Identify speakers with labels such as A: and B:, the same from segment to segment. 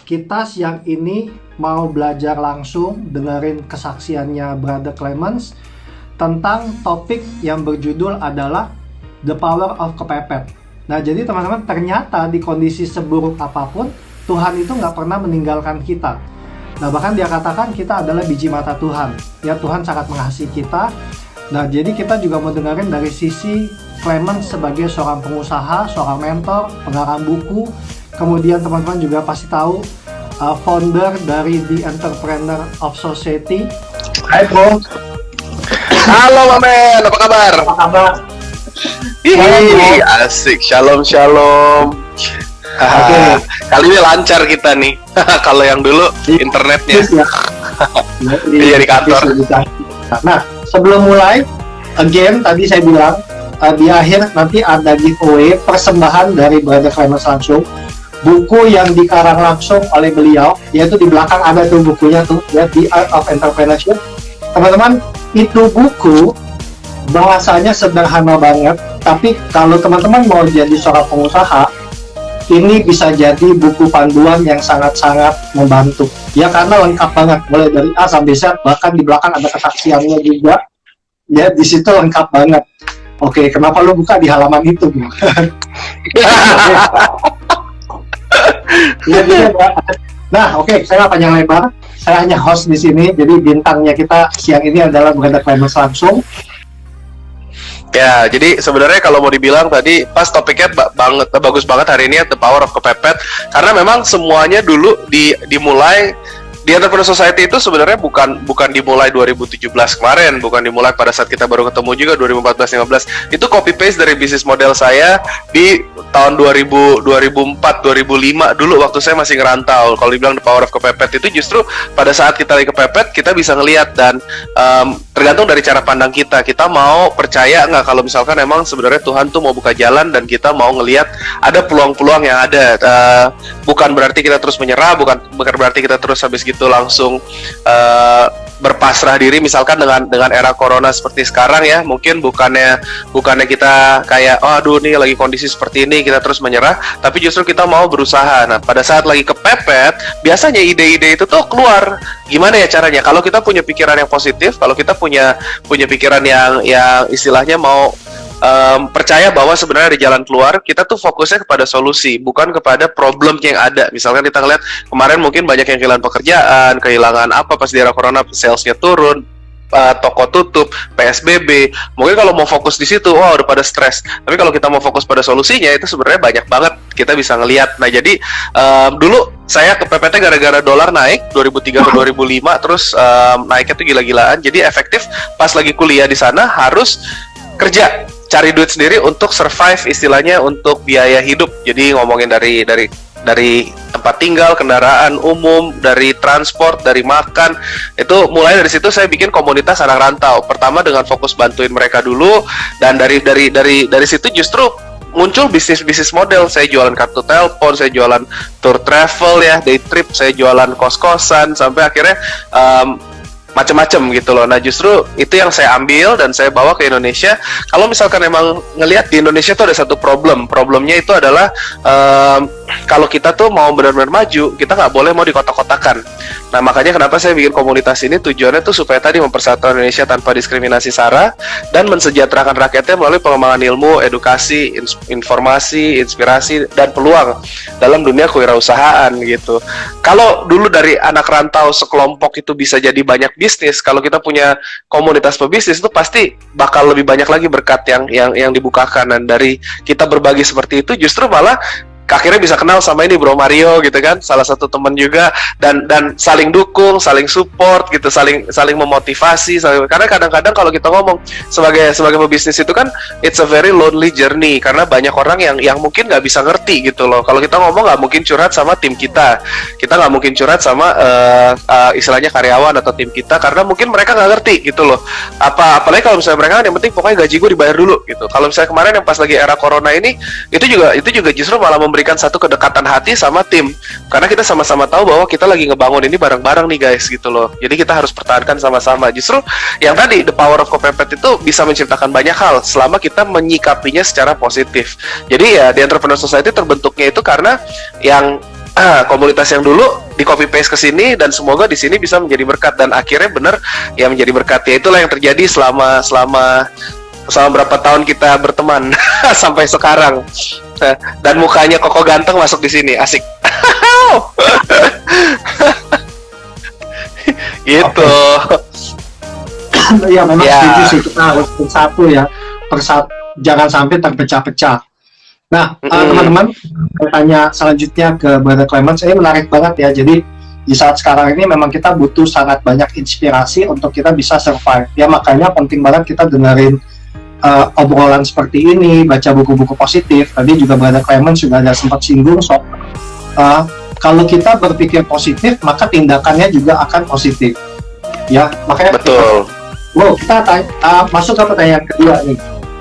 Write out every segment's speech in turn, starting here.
A: kita siang ini mau belajar langsung dengerin kesaksiannya Brother Clemens tentang topik yang berjudul adalah The Power of Kepepet. Nah, jadi teman-teman, ternyata di kondisi seburuk apapun, Tuhan itu nggak pernah meninggalkan kita. Nah, bahkan dia katakan kita adalah biji mata Tuhan. Ya, Tuhan sangat mengasihi kita. Nah, jadi kita juga mau dengerin dari sisi Clemens sebagai seorang pengusaha, seorang mentor, pengarang buku. Kemudian teman-teman juga pasti tahu founder dari The Entrepreneur of Society.
B: Hai bro.
C: Halo Mamen, apa kabar?
A: Apa kabar?
C: Ih, asik, shalom.
A: Oke.
C: Kali ini lancar kita nih. Kalau yang dulu internetnya. Iya di kantor.
A: Nah, sebelum mulai, again tadi saya bilang di akhir nanti ada giveaway persembahan dari Brother Clemens langsung. Buku yang dikarang langsung oleh beliau, yaitu di belakang ada tuh bukunya tuh, ya, The Art of Entrepreneurship. Teman-teman, itu buku bahasanya sederhana banget, tapi kalau teman-teman mau jadi seorang pengusaha, ini bisa jadi buku panduan yang sangat-sangat membantu. Ya, karena lengkap banget, mulai dari A sampai Z, bahkan di belakang ada kesaksiannya juga. Ya, di situ lengkap banget. Oke, kenapa lu buka di halaman itu? Nah, oke, saya nggak panjang lebar. Saya hanya host di sini, jadi bintangnya kita siang ini adalah Brother Clemens langsung.
C: Ya, jadi sebenarnya kalau mau dibilang tadi pas topiknya bagus banget hari ini, The Power of Kepepet, karena memang semuanya dulu dimulai di Entrepreneur Society itu sebenarnya bukan dimulai 2017 kemarin, bukan dimulai pada saat kita baru ketemu juga 2014-15. Itu copy paste dari bisnis model saya di tahun 2004, 2005 dulu waktu saya masih ngerantau. Kalau dibilang The Power of Kepepet itu justru pada saat kita lagi kepepet, kita bisa ngelihat dan tergantung dari cara pandang kita. Kita mau percaya nggak kalau misalkan emang sebenarnya Tuhan tuh mau buka jalan dan kita mau ngelihat ada peluang-peluang yang ada. Bukan berarti kita terus menyerah, bukan berarti kita terus habis gitu langsung berpasrah diri. Misalkan dengan era corona seperti sekarang ya, mungkin bukannya kita kayak aduh nih lagi kondisi seperti ini kita terus menyerah, tapi justru kita mau berusaha. Nah, pada saat lagi kepepet, biasanya ide-ide itu tuh keluar. Gimana ya caranya? Kalau kita punya pikiran yang positif, kalau kita punya pikiran yang istilahnya mau percaya bahwa sebenarnya ada jalan keluar, kita tuh fokusnya kepada solusi, bukan kepada problem yang ada. Misalkan kita ngeliat kemarin mungkin banyak yang kehilangan pekerjaan, kehilangan apa pas di era corona, salesnya turun, toko tutup, PSBB. Mungkin kalau mau fokus di situ, wah udah pada stres. Tapi kalau kita mau fokus pada solusinya, itu sebenarnya banyak banget kita bisa ngelihat. Nah, jadi dulu saya kepepetnya gara-gara dolar naik 2003 ke 2005, terus naiknya tuh gila-gilaan. Jadi efektif pas lagi kuliah di sana harus kerja, cari duit sendiri untuk survive, istilahnya untuk biaya hidup. Jadi ngomongin dari tempat tinggal, kendaraan umum, dari transport, dari makan, itu mulai dari situ saya bikin komunitas anak rantau. Pertama dengan fokus bantuin mereka dulu, dan dari situ justru muncul bisnis model. Saya jualan kartu telepon, saya jualan tour travel ya, day trip, saya jualan kos-kosan, sampai akhirnya macam-macam gitu loh. Nah, justru itu yang saya ambil dan saya bawa ke Indonesia. Kalau misalkan emang ngelihat di Indonesia tuh ada satu problemnya itu adalah kalau kita tuh mau benar-benar maju, kita nggak boleh mau dikotak-kotakan. Nah, makanya kenapa saya bikin komunitas ini, tujuannya tuh supaya tadi mempersatukan Indonesia tanpa diskriminasi SARA dan mensejahterakan rakyatnya melalui pengembangan ilmu, edukasi, informasi, inspirasi, dan peluang dalam dunia kewirausahaan gitu. Kalau dulu dari anak rantau sekelompok itu bisa jadi banyak bisnis, kalau kita punya komunitas pebisnis itu pasti bakal lebih banyak lagi berkat yang dibukakan. Dan dari kita berbagi seperti itu justru malah akhirnya bisa kenal sama ini Bro Mario gitu kan, salah satu teman juga, dan saling dukung, saling support gitu, saling memotivasi, karena kadang-kadang kalau kita ngomong sebagai pebisnis itu kan it's a very lonely journey, karena banyak orang yang mungkin nggak bisa ngerti gitu loh. Kalau kita ngomong nggak mungkin curhat sama tim kita nggak mungkin curhat sama istilahnya karyawan atau tim kita, karena mungkin mereka nggak ngerti gitu loh. Apalagi kalau misalnya mereka kan yang penting pokoknya gaji gue dibayar dulu gitu. Kalau misalnya kemarin yang pas lagi era corona ini, itu juga justru malah memberikan satu kedekatan hati sama tim, karena kita sama-sama tahu bahwa kita lagi ngebangun ini bareng-bareng nih guys gitu loh. Jadi kita harus pertahankan sama-sama. Justru yang tadi The Power of Kepepet itu bisa menciptakan banyak hal selama kita menyikapinya secara positif. Jadi ya di Entrepreneur Society terbentuknya itu karena yang komunitas yang dulu di copy paste ke sini, dan semoga di sini bisa menjadi berkat, dan akhirnya benar ya menjadi berkat. Ya itulah yang terjadi selama berapa tahun kita berteman sampai sekarang. Dan mukanya Koko ganteng masuk di sini, asik. Gitu.
A: Ya memang
C: Ya.
A: setuju sih, kita harus bersatu ya, jangan sampai terpecah-pecah. Nah, teman-teman, saya tanya selanjutnya ke Brother Clemens, ini menarik banget ya. Jadi di saat sekarang ini memang kita butuh sangat banyak inspirasi untuk kita bisa survive. Ya makanya penting banget kita dengerin obrolan seperti ini, baca buku-buku positif. Tadi juga Brother Clemens sudah ada sempat singgung soal kalau kita berpikir positif, maka tindakannya juga akan positif. Ya, makanya
C: Betul.
A: kita masuk ke pertanyaan kedua nih.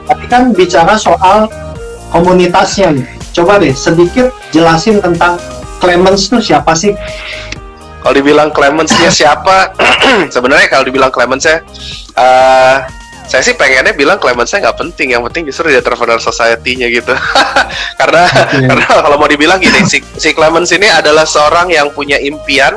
A: Tadi kan bicara soal komunitasnya nih. Coba deh sedikit jelasin tentang Clemens itu siapa sih?
C: Kalau dibilang Clemens-nya siapa? Sebenarnya kalau dibilang Clemens-nya, saya sih pengennya bilang Clemens-nya nggak penting. Yang penting justru di Entrepreneur Society-nya gitu. karena kalau mau dibilang gini, si Clemens ini adalah seorang yang punya impian,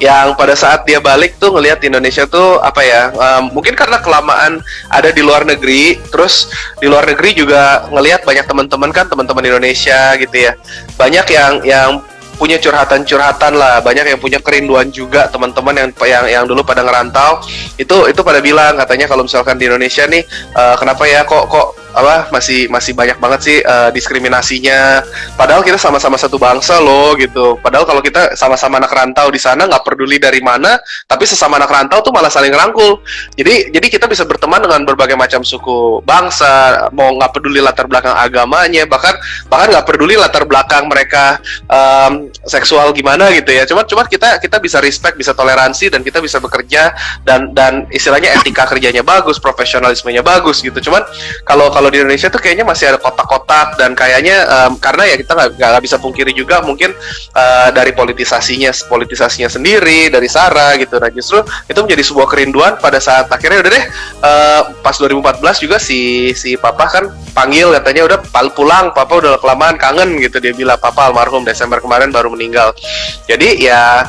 C: yang pada saat dia balik tuh ngelihat Indonesia tuh apa ya? Mungkin karena kelamaan ada di luar negeri, terus di luar negeri juga ngelihat banyak teman-teman Indonesia gitu ya. Banyak yang punya curhatan lah, banyak yang punya kerinduan juga, teman-teman yang dulu pada ngerantau itu pada bilang katanya kalau misalkan di Indonesia nih kenapa ya kok masih banyak banget sih diskriminasinya, padahal kita sama-sama satu bangsa loh gitu. Padahal kalau kita sama-sama anak rantau di sana, nggak peduli dari mana, tapi sesama anak rantau tuh malah saling rangkul. Jadi kita bisa berteman dengan berbagai macam suku bangsa, mau nggak peduli latar belakang agamanya, bahkan nggak peduli latar belakang mereka seksual gimana gitu ya. Cuma kita bisa respect, bisa toleransi, dan kita bisa bekerja, dan istilahnya etika kerjanya bagus, profesionalismenya bagus gitu. Cuman kalau di Indonesia tuh kayaknya masih ada kotak-kotak, dan kayaknya karena ya kita nggak bisa pungkiri juga mungkin dari politisasinya sendiri, dari SARA gitu. Nah justru itu menjadi sebuah kerinduan pada saat akhirnya udah deh pas 2014 juga si Papa kan panggil, katanya udah pulang, Papa udah kelamaan kangen gitu, dia bilang. Papa almarhum Desember kemarin baru meninggal. Jadi ya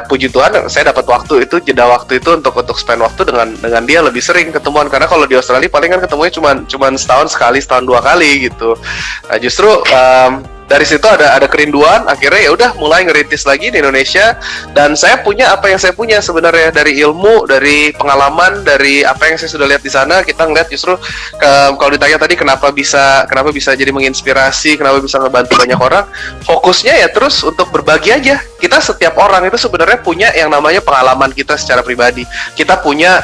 C: puji Tuhan saya dapat waktu itu, jeda waktu itu untuk spend waktu dengan dia lebih sering ketemuan, karena kalau di Australia paling kan ketemunya cuman setahun sekali, setahun 2 kali gitu. Nah justru dari situ ada kerinduan, akhirnya ya udah mulai ngerintis lagi di Indonesia. Dan saya punya apa yang saya punya sebenarnya, dari ilmu, dari pengalaman, dari apa yang saya sudah lihat di sana. Kita ngeliat justru kalau ditanya tadi kenapa bisa jadi menginspirasi, kenapa bisa ngebantu banyak orang, fokusnya ya terus untuk berbagi aja. Kita setiap orang itu sebenarnya punya yang namanya pengalaman kita secara pribadi. Kita punya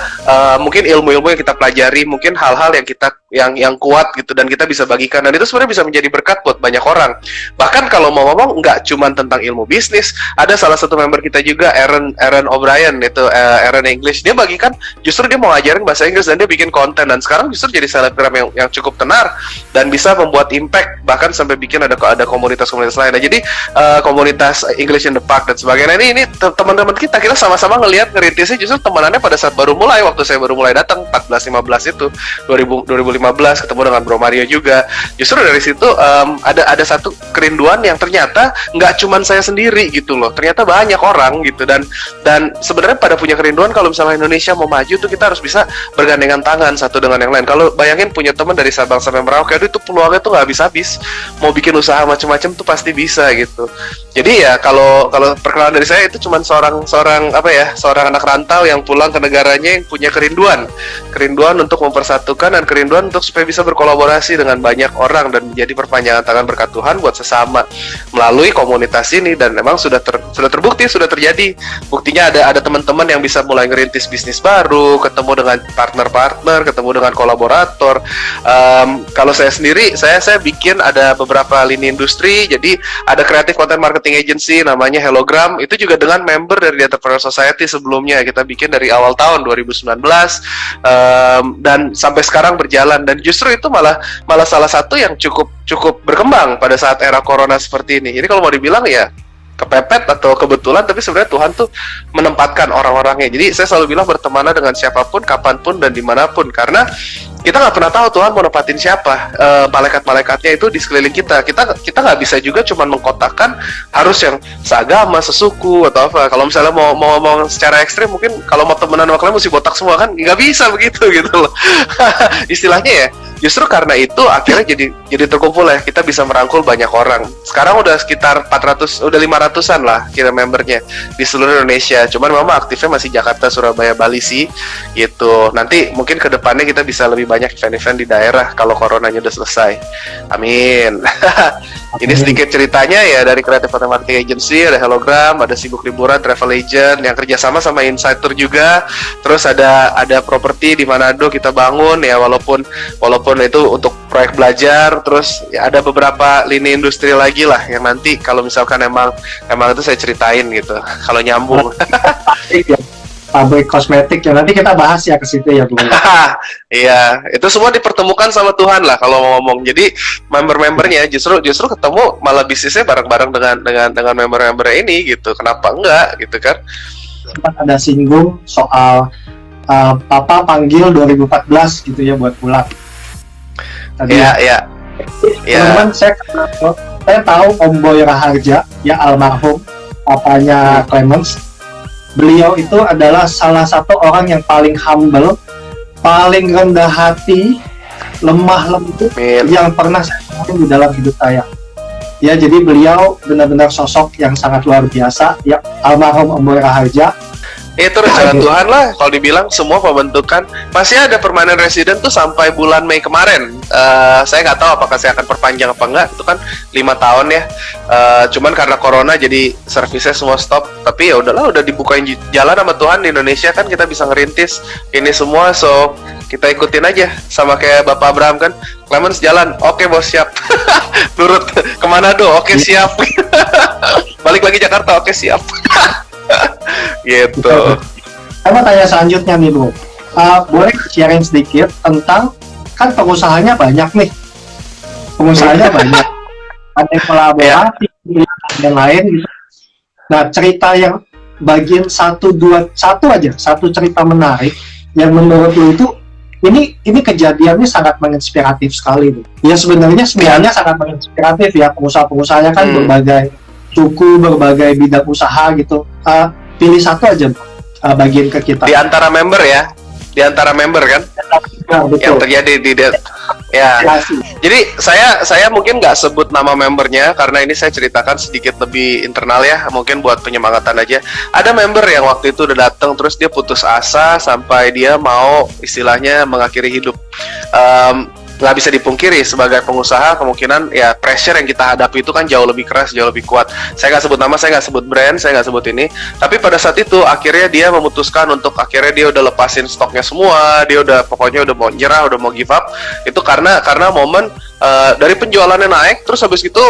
C: mungkin ilmu-ilmu yang kita pelajari, mungkin hal-hal yang kita yang kuat gitu, dan kita bisa bagikan, dan itu sebenarnya bisa menjadi berkat buat banyak orang. Bahkan kalau mau ngomong nggak cuma tentang ilmu bisnis, ada salah satu member kita juga, Aaron O'Brien, itu Aaron English, dia bagikan, justru dia mau ngajarin bahasa Inggris dan dia bikin konten, dan sekarang justru jadi selebgram yang cukup tenar dan bisa membuat impact, bahkan sampai bikin ada komunitas-komunitas lain. Nah, jadi komunitas English in the Park dan sebagainya, ini teman-teman kita sama-sama ngerintisnya justru temanannya pada saat baru mulai, waktu saya baru mulai datang 14-15 itu 2015 ketemu dengan Bro Mario juga. Justru dari situ ada satu kerinduan yang ternyata nggak cuman saya sendiri gitu loh, ternyata banyak orang gitu, dan sebenarnya pada punya kerinduan kalau misalnya Indonesia mau maju tuh kita harus bisa bergandengan tangan satu dengan yang lain. Kalau bayangin punya teman dari Sabang sampai Merauke, itu peluangnya tuh nggak habis-habis, mau bikin usaha macam-macam tuh pasti bisa gitu. Jadi ya kalau perkenalan dari saya itu cuman seorang anak rantau yang pulang ke negaranya, yang punya kerinduan untuk mempersatukan, dan kerinduan untuk supaya bisa berkolaborasi dengan banyak orang dan menjadi perpanjangan tangan berkat Tuhan buat sesama melalui komunitas ini. Dan memang sudah terbukti, sudah terjadi. Buktinya ada teman-teman yang bisa mulai ngerintis bisnis baru, ketemu dengan partner-partner, ketemu dengan kolaborator. Kalau saya sendiri, saya bikin ada beberapa lini industri. Jadi ada Creative Content Marketing Agency namanya Hellogram, itu juga dengan member dari Entrepreneur Society sebelumnya. Kita bikin dari awal tahun 2019 dan sampai sekarang berjalan, dan justru itu malah salah satu yang cukup berkembang pada saat era corona seperti ini. Jadi kalau mau dibilang ya kepepet atau kebetulan, tapi sebenarnya Tuhan tuh menempatkan orang-orangnya. Jadi saya selalu bilang bertemanlah dengan siapapun, kapanpun, dan dimanapun, karena kita nggak pernah tahu Tuhan mau nempatin siapa. Malaikat-malaikatnya itu di sekeliling kita. Kita nggak bisa juga cuma mengkotakkan harus yang seagama, sesuku atau apa. Kalau misalnya mau secara ekstrim, mungkin kalau mau temenan sama kalian mesti botak semua kan, nggak bisa begitu gitu loh. Istilahnya ya. Justru karena itu akhirnya jadi terkumpul ya, kita bisa merangkul banyak orang. Sekarang udah sekitar 400, udah 500-an lah kira membernya di seluruh Indonesia. Cuman memang aktifnya masih Jakarta, Surabaya, Bali sih gitu. Nanti mungkin ke depannya kita bisa lebih banyak event-event di daerah kalau coronanya udah selesai. Amin. Ini sedikit ceritanya ya dari Creative Marketing Agency, ada Hologram, ada Sibuk Liburan, Travel Agent yang kerjasama sama Insider juga. Terus ada properti di Manado kita bangun ya, walaupun itu untuk proyek belajar. Terus ya ada beberapa lini industri lagi lah yang nanti kalau misalkan emang itu saya ceritain gitu kalau nyambung.
A: Pabrik kosmetik ya, nanti kita bahas ya ke situ ya Bu.
C: Iya, itu semua dipertemukan sama Tuhan lah kalau mau ngomong. Jadi member-membernya justru ketemu malah bisnisnya bareng-bareng dengan member-member ini gitu. Kenapa enggak gitu kan?
A: Sempat ada singgung soal Papa panggil 2014 gitu ya buat pulang.
C: Iya.
A: Teman-teman, saya tahu Om Boy Raharja ya, almarhum papanya Clemens. Beliau itu adalah salah satu orang yang paling humble, paling rendah hati, lemah lembut yang pernah saya temui di dalam hidup saya. Ya, jadi beliau benar-benar sosok yang sangat luar biasa ya, almarhum Om Boy Raharja.
C: Itu rencana Tuhan lah, kalau dibilang semua pembentukan. Masih ada permanent resident tuh sampai bulan Mei kemarin. Saya nggak tahu apakah saya akan perpanjang apa enggak. Itu kan 5 tahun ya. Cuman karena corona jadi servisnya semua stop. Tapi ya udahlah, udah dibukain jalan sama Tuhan di Indonesia kan, kita bisa ngerintis ini semua. So kita ikutin aja, sama kayak Bapak Abraham kan. Clemens jalan, oke bos siap. Turut ke Manado, oke siap. Balik lagi Jakarta, oke siap. Gitu.
A: Saya mau tanya selanjutnya nih Bu, boleh sharing sedikit tentang, kan pengusahanya banyak nih, ada yang kolaborasi, ada yang lain gitu. Nah, cerita yang bagian satu cerita menarik yang menurut lu itu ini kejadiannya sangat menginspiratif sekali Bu. Ya sebenarnya sangat menginspiratif ya, pengusaha-pengusahanya kan berbagai suku, berbagai bidang usaha gitu. Pilih satu aja bagian ke kita.
C: Di antara member ya, kan?
A: Nah,
C: yang terjadi di ya. Jadi saya mungkin nggak sebut nama membernya karena ini saya ceritakan sedikit lebih internal ya, mungkin buat penyemangatan aja. Ada member yang waktu itu udah datang terus dia putus asa sampai dia mau istilahnya mengakhiri hidup. Nggak bisa dipungkiri sebagai pengusaha kemungkinan ya pressure yang kita hadapi itu kan jauh lebih keras, jauh lebih kuat. Saya nggak sebut nama, saya nggak sebut brand, saya nggak sebut ini. Tapi pada saat itu akhirnya dia memutuskan untuk akhirnya dia udah lepasin stoknya semua, dia udah pokoknya udah mau nyerah, udah mau give up. Itu karena momen dari penjualannya naik, terus habis itu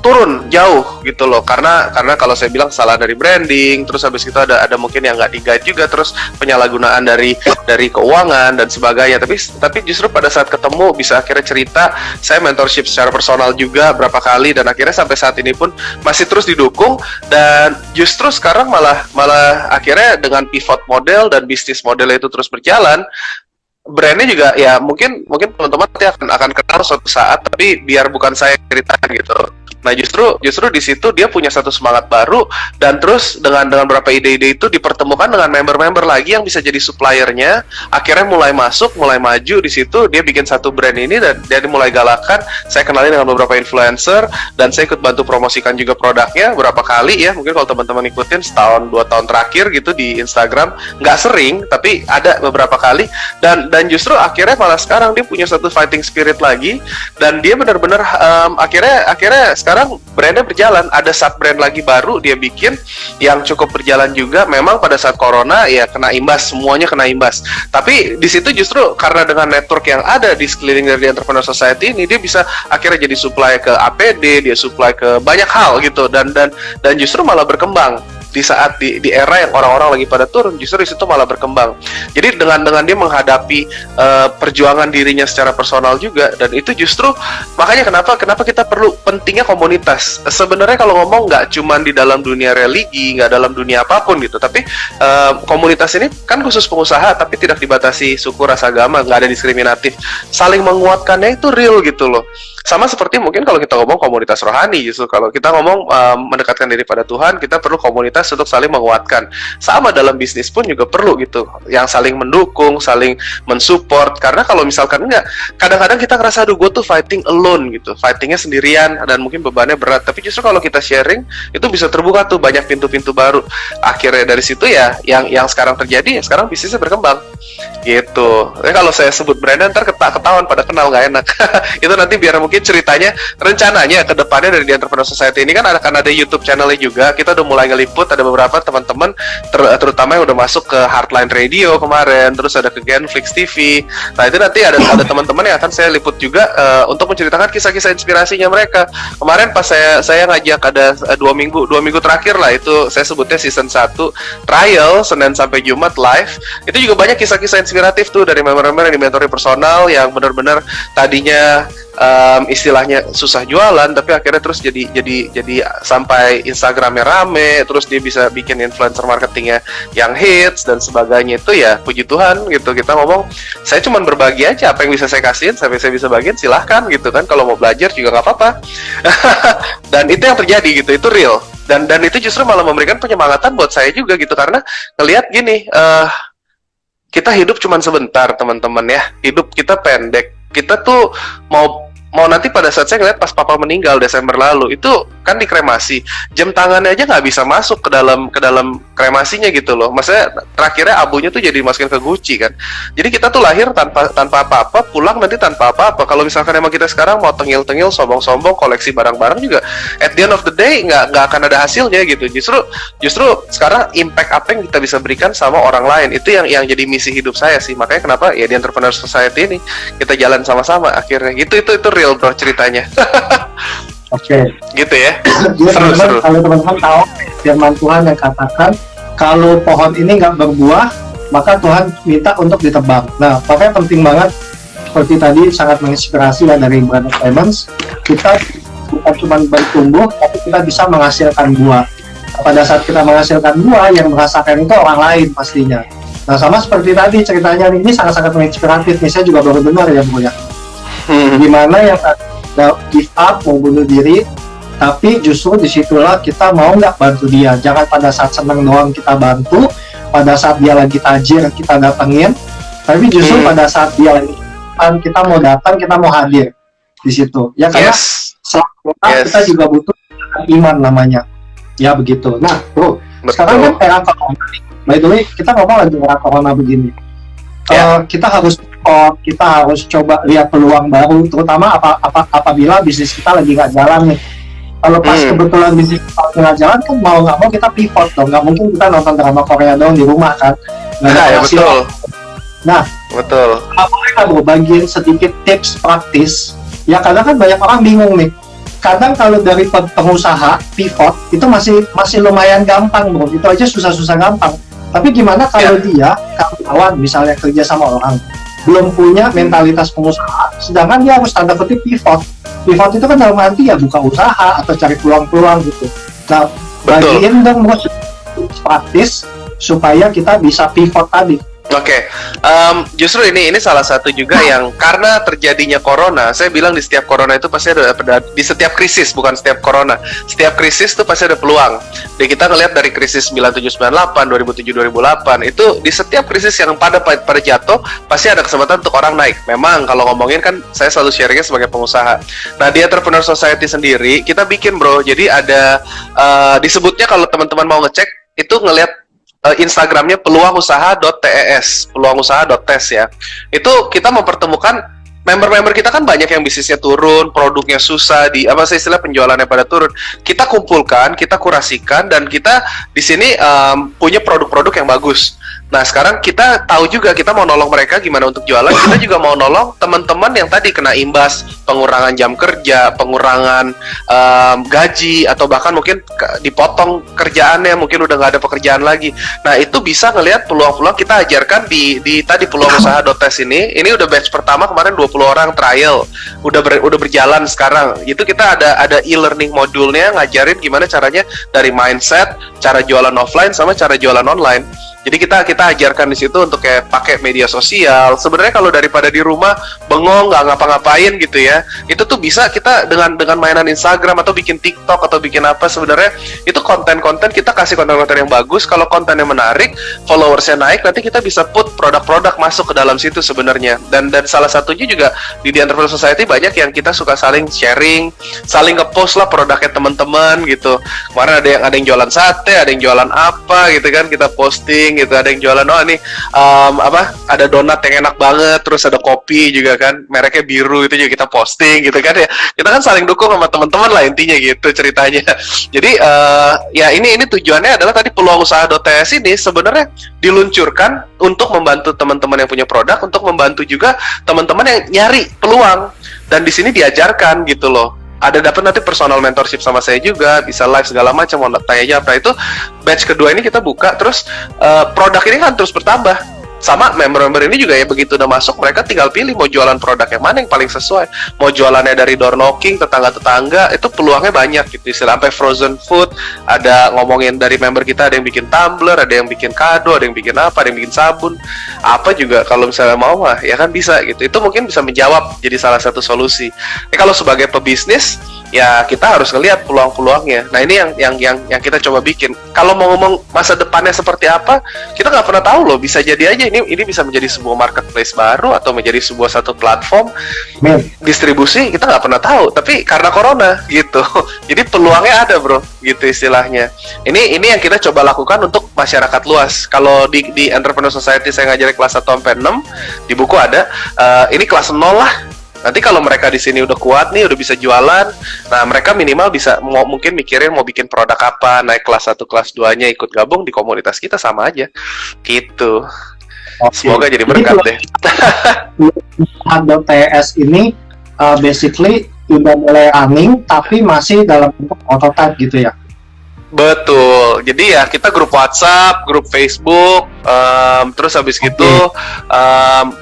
C: turun jauh gitu loh, karena kalau saya bilang salah dari branding, terus habis itu ada mungkin yang nggak di-guide juga, terus penyalahgunaan dari keuangan dan sebagainya. Tapi justru pada saat ketemu bisa akhirnya cerita, saya mentorship secara personal juga berapa kali dan akhirnya sampai saat ini pun masih terus didukung. Dan justru sekarang malah akhirnya dengan pivot model dan bisnis model itu terus berjalan, brandnya juga ya mungkin teman-teman nanti akan kenal suatu saat, tapi biar bukan saya cerita gitu. Nah justru di situ dia punya satu semangat baru, dan terus dengan beberapa ide-ide itu dipertemukan dengan member-member lagi yang bisa jadi suppliernya. Akhirnya mulai maju di situ, dia bikin satu brand ini dan dia mulai galakan. Saya kenalin dengan beberapa influencer dan saya ikut bantu promosikan juga produknya berapa kali ya. Mungkin kalau teman-teman ikutin setahun 2 tahun terakhir gitu di Instagram, nggak sering tapi ada beberapa kali, dan justru akhirnya malah sekarang dia punya satu fighting spirit lagi, dan dia benar-benar akhirnya sekarang brandnya berjalan. Ada sub brand lagi baru dia bikin yang cukup berjalan juga. Memang pada saat corona ya kena imbas, semuanya kena imbas. Tapi di situ justru karena dengan network yang ada di sekeliling dari Entrepreneur Society ini, dia bisa akhirnya jadi supply ke APD, dia supply ke banyak hal gitu, dan justru malah berkembang. di saat di era yang orang-orang lagi pada turun, justru di situ malah berkembang. Jadi dengan dia menghadapi perjuangan dirinya secara personal juga, dan itu justru makanya kenapa kita perlu pentingnya komunitas. Sebenarnya kalau ngomong nggak cuma di dalam dunia religi, nggak dalam dunia apapun gitu, tapi komunitas ini kan khusus pengusaha, tapi tidak dibatasi suku, ras, agama, nggak ada diskriminatif. Saling menguatkannya itu real gitu loh. Sama seperti mungkin kalau kita ngomong komunitas rohani, justru kalau kita ngomong mendekatkan diri pada Tuhan, kita perlu komunitas untuk saling menguatkan. Sama dalam bisnis pun juga perlu gitu, yang saling mendukung, saling mensupport. Karena kalau misalkan enggak, kadang-kadang kita ngerasa, aduh gue tuh fighting alone gitu, fightingnya sendirian, dan mungkin bebannya berat. Tapi justru kalau kita sharing, itu bisa terbuka tuh banyak pintu-pintu baru. Akhirnya dari situ ya, yang sekarang terjadi, sekarang bisnisnya berkembang gitu. Kalau saya sebut brandnya ntar ketahuan pada kenal nggak enak. Itu nanti biar mungkin ceritanya, rencananya ke depannya dari The Entrepreneur Society ini kan akan ada YouTube channelnya juga. Kita udah mulai ngeliput, ada beberapa teman-teman terutama yang udah masuk ke Heartline Radio kemarin, terus ada ke Genflix TV. Nah itu nanti ada teman-teman yang akan saya liput juga untuk menceritakan kisah-kisah inspirasinya mereka. Kemarin pas saya ngajak ada 2 minggu terakhir lah, itu saya sebutnya season 1 trial, Senin sampai Jumat live. Itu juga banyak kisah-kisah inspiratif tuh dari member-member yang dimentori personal, yang benar-benar tadinya istilahnya susah jualan, tapi akhirnya terus jadi sampai Instagramnya rame, terus dia bisa bikin influencer marketingnya yang hits dan sebagainya. Itu ya puji Tuhan gitu. Kita ngomong, saya cuma berbagi aja apa yang bisa saya kasihin, sampai saya bisa bagiin silahkan gitu kan. Kalau mau belajar juga nggak apa-apa. Dan itu yang terjadi gitu, itu real. Dan itu justru malah memberikan penyemangatan buat saya juga gitu, karena ngelihat gini, kita hidup cuma sebentar teman-teman ya, hidup kita pendek. Kita tuh mau nanti pada saat saya ngeliat pas papa meninggal Desember lalu, itu kan dikremasi, jam tangannya aja nggak bisa masuk ke dalam kremasinya gitu loh. Maksudnya terakhirnya abunya tuh jadi dimasukin ke guci kan. Jadi kita tuh lahir tanpa apa-apa, pulang nanti tanpa apa-apa. Kalau misalkan emang kita sekarang mau tengil-tengil, sombong-sombong, koleksi barang-barang juga, at the end of the day nggak akan ada hasilnya gitu. Justru sekarang impact apa yang kita bisa berikan sama orang lain, itu yang jadi misi hidup saya sih. Makanya kenapa ya di Entrepreneur Society ini kita jalan sama-sama akhirnya gitu. Itu real bro ceritanya.
A: Oke.
C: Gitu ya.
A: Seru. Kalau teman-teman tahu firman Tuhan yang katakan, kalau pohon ini nggak berbuah, maka Tuhan minta untuk ditebang. Nah, makanya penting banget, seperti tadi sangat menginspirasi ya dari Brother Clemens, kita bukan cuma bertumbuh, tapi kita bisa menghasilkan buah. Pada saat kita menghasilkan buah, yang merasakan itu orang lain pastinya. Nah, sama seperti tadi ceritanya ini sangat-sangat menginspiratif. Nih, saya juga baru dengar ya Bu ya. Gimana yang give up, mau bunuh diri, tapi justru disitulah kita mau nggak bantu dia. Jangan pada saat seneng doang kita bantu, pada saat dia lagi tajir kita datengin, tapi justru pada saat dia lagi kita mau datang, kita mau hadir di situ. Ya karena kita juga butuh iman namanya. Ya begitu. Nah, Bro, sekarang kan era corona. By the way, kita ngomong lagi era corona begini. Kita harus coba lihat peluang baru, terutama apabila bisnis kita lagi nggak jalan nih. Kalau pas kebetulan bisnis kita nggak jalan, kan mau nggak mau kita pivot dong. Nggak mungkin kita nonton drama Korea dong di rumah kan.
C: Betul.
A: Nah, betul. Boleh nggak Bu bagiin sedikit tips praktis? Ya kadang kan banyak orang bingung nih. Kadang kalau dari pengusaha pivot itu masih lumayan gampang Bro. Itu aja susah-susah gampang. Tapi gimana kalau dia kawan misalnya kerja sama orang, belum punya mentalitas pengusaha, sedangkan dia harus tanda kutip pivot. Pivot itu kan dalam arti ya buka usaha atau cari peluang-peluang gitu. Nah, bagiin dong praktis supaya kita bisa pivot tadi.
C: Oke, justru ini salah satu juga yang karena terjadinya corona, saya bilang di setiap corona itu pasti ada di setiap krisis, bukan setiap corona, setiap krisis itu pasti ada peluang. Jadi kita ngelihat dari krisis 9798, 2007 2008 itu di setiap krisis yang pada jatuh pasti ada kesempatan untuk orang naik. Memang kalau ngomongin kan saya selalu sharingnya sebagai pengusaha. Nah di Entrepreneur Society sendiri kita bikin bro, jadi ada disebutnya kalau teman-teman mau ngecek itu ngelihat Instagramnya peluangusaha.tes, peluangusaha.tes ya. Itu kita mempertemukan member-member kita kan banyak yang bisnisnya turun, produknya susah, istilah penjualannya pada turun. Kita kumpulkan, kita kurasikan, dan kita di sini punya produk-produk yang bagus. Nah, sekarang kita tahu juga kita mau nolong mereka gimana untuk jualan, kita juga mau nolong teman-teman yang tadi kena imbas pengurangan jam kerja, pengurangan gaji, atau bahkan mungkin dipotong kerjaannya, mungkin udah nggak ada pekerjaan lagi. Nah, itu bisa ngelihat peluang-peluang kita ajarkan di tadi peluang usaha.tes ini. Ini udah batch pertama kemarin 20 orang trial, udah berjalan sekarang. Itu kita ada e-learning modulnya ngajarin gimana caranya dari mindset, cara jualan offline sama cara jualan online. Jadi kita ajarkan di situ untuk kayak pakai media sosial. Sebenarnya kalau daripada di rumah bengong nggak ngapa-ngapain gitu ya, itu tuh bisa kita dengan mainan Instagram atau bikin TikTok atau bikin apa. Sebenarnya itu konten-konten, kita kasih konten-konten yang bagus. Kalau kontennya menarik, followersnya naik, nanti kita bisa put produk-produk masuk ke dalam situ sebenarnya. Dan salah satunya juga di The Entrepreneur Society banyak yang kita suka saling sharing, saling nge-post lah produknya teman-teman gitu. Kemarin ada yang jualan sate, ada yang jualan apa gitu kan, kita posting gitu, ada yang jualan ini ada donat yang enak banget, terus ada kopi juga kan, mereknya biru, itu juga kita posting gitu kan ya. Kita kan saling dukung sama teman-teman lah intinya gitu ceritanya. Jadi ya ini tujuannya adalah tadi peluang usaha.ts ini sebenarnya diluncurkan untuk membantu teman-teman yang punya produk, untuk membantu juga teman-teman yang nyari peluang, dan di sini diajarkan gitu loh. Ada dapat nanti personal mentorship sama saya juga, bisa live segala macam, mau tanya jawab. Nah, itu batch kedua ini kita buka, terus produk ini kan terus bertambah. Sama member-member ini juga ya, begitu udah masuk mereka tinggal pilih mau jualan produk yang mana yang paling sesuai. Mau jualannya dari door knocking, tetangga-tetangga, itu peluangnya banyak gitu. Istilah sampai frozen food, ada ngomongin dari member kita, ada yang bikin tumbler, ada yang bikin kado, ada yang bikin apa, ada yang bikin sabun. Apa juga kalau misalnya mau mah ya kan bisa gitu. Itu mungkin bisa menjawab jadi salah satu solusi. Kalau sebagai pebisnis ya kita harus ngelihat peluang-peluangnya. Nah, ini yang kita coba bikin. Kalau mau ngomong masa depannya seperti apa, kita nggak pernah tahu loh. Bisa jadi aja ini bisa menjadi sebuah marketplace baru atau menjadi sebuah satu platform distribusi, kita nggak pernah tahu. Tapi karena corona gitu, jadi peluangnya ada bro, gitu istilahnya. Ini yang kita coba lakukan untuk masyarakat luas. Kalau di Entrepreneur Society saya ngajarin kelas 1 sampai 6, di buku ada. Ini kelas 0 lah. Nanti kalau mereka di sini udah kuat nih, udah bisa jualan, nah mereka minimal bisa mungkin mikirin mau bikin produk apa, naik kelas 1, kelas 2-nya ikut gabung di komunitas kita sama aja. Gitu. Okay. Semoga jadi berkat deh.
A: TS ini basically udah mulai running tapi masih dalam bentuk prototype gitu ya.
C: Betul. Jadi ya kita grup WhatsApp, grup Facebook, terus habis gitu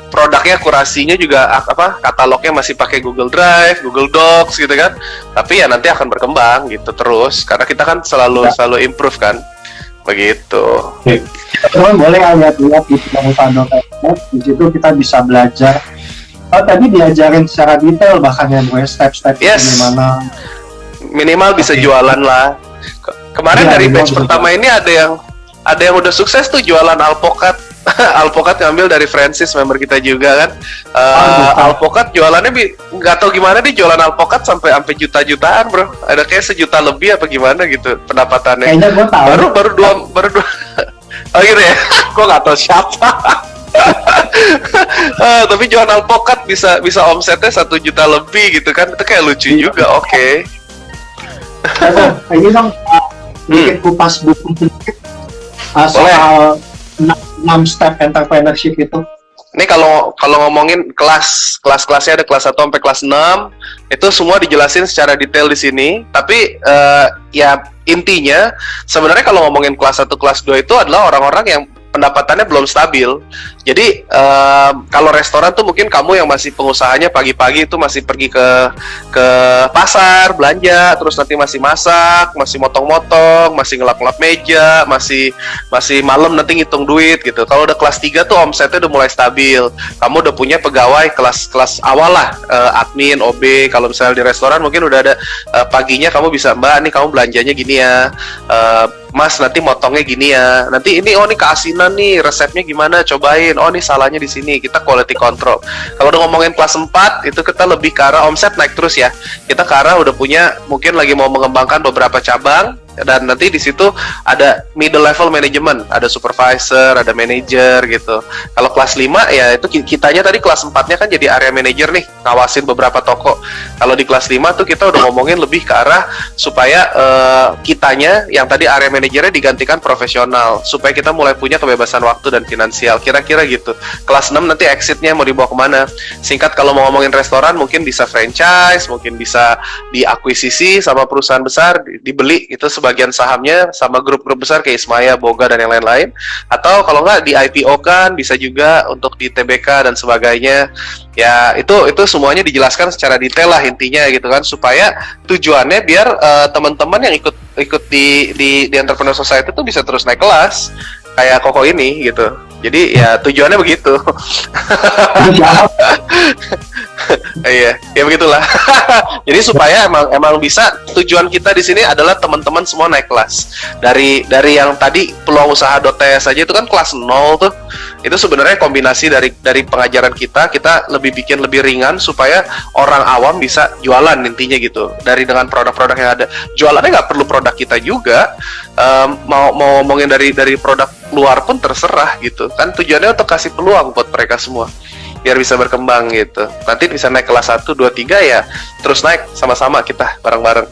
C: produknya kurasinya juga katalognya masih pakai Google Drive, Google Docs gitu kan. Tapi ya nanti akan berkembang gitu terus karena kita kan selalu improve kan. Begitu.
A: Teman boleh lihat di usaha.ts, di situ kita bisa belajar. Tadi diajarin secara detail bahkan ya step-step gimana.
C: Minimal bisa jualan lah. Kemarin dari batch pertama ini ada yang udah sukses tuh jualan alpokat. Alpokat ngambil dari Francis, member kita juga kan. Alpokat jualannya nggak tahu gimana dia jualan alpokat sampai juta-jutaan bro. Ada kayak 1 juta lebih apa gimana gitu pendapatannya.
A: Kayaknya gue tahu.
C: Baru dua. Oh gitu ya. Gue nggak tahu siapa. Tapi jualan alpokat bisa omsetnya 1 juta lebih gitu kan. Itu kayak lucu juga. Oke.
A: Ini dong bikin kupas buku sedikit soal 6 step entrepreneurship itu.
C: Ini kalau ngomongin kelasnya ada kelas 1 sampai kelas 6, itu semua dijelasin secara detail di sini. Tapi ya intinya sebenarnya kalau ngomongin kelas 1, kelas 2 itu adalah orang-orang yang pendapatannya belum stabil. Jadi kalau restoran tuh mungkin kamu yang masih pengusahanya pagi-pagi itu masih pergi ke pasar belanja, terus nanti masih masak, masih motong-motong, masih ngelap-ngelap meja, masih malam nanti ngitung duit gitu. Kalau udah kelas 3 tuh omsetnya udah mulai stabil. Kamu udah punya pegawai kelas awal lah, admin, OB. Kalau misalnya di restoran mungkin udah ada paginya kamu bisa, Mbak, nih kamu belanjanya gini ya. Mas nanti motongnya gini ya. Nanti ini ini keasinan nih, resepnya gimana? Cobain. Oh, ini salahnya di sini. Kita quality control. Kalau udah ngomongin kelas 4 itu kita lebih ke arah omset naik terus ya. Kita ke arah udah punya mungkin lagi mau mengembangkan beberapa cabang. dan nanti di situ ada middle level management, ada supervisor, ada manager gitu. Kalau kelas 5 ya itu kitanya tadi kelas 4-nya kan jadi area manager nih, ngawasin beberapa toko. Kalau di kelas 5 tuh kita udah ngomongin lebih ke arah supaya kitanya yang tadi area manajernya digantikan profesional, supaya kita mulai punya kebebasan waktu dan finansial, kira-kira gitu. Kelas 6 nanti exitnya mau dibawa kemana. Singkat, kalau mau ngomongin restoran mungkin bisa franchise, mungkin bisa diakuisisi sama perusahaan besar, dibeli itu sebagian sahamnya sama grup-grup besar kayak Ismaya, Boga, dan yang lain-lain. Atau kalau nggak di IPO kan bisa juga untuk di TBK dan sebagainya. Ya itu semuanya dijelaskan secara detail lah intinya gitu kan, supaya tujuannya biar teman-teman yang ikut di Entrepreneur Society tuh bisa terus naik kelas kayak Koko ini gitu. Jadi ya tujuannya begitu. Iya, ya begitulah. Jadi supaya emang bisa, tujuan kita di sini adalah teman-teman semua naik kelas. Dari yang tadi peluang usaha.ts saja itu kan kelas 0 tuh. Itu sebenarnya kombinasi dari pengajaran kita lebih bikin lebih ringan supaya orang awam bisa jualan intinya gitu. Dari dengan produk-produk yang ada. Jualannya nggak perlu produk kita juga. Mau ngomongin dari produk luar pun terserah gitu. Kan tujuannya untuk kasih peluang buat mereka semua biar bisa berkembang gitu. Nanti bisa naik kelas 1, 2, 3 ya terus naik sama-sama kita bareng-bareng.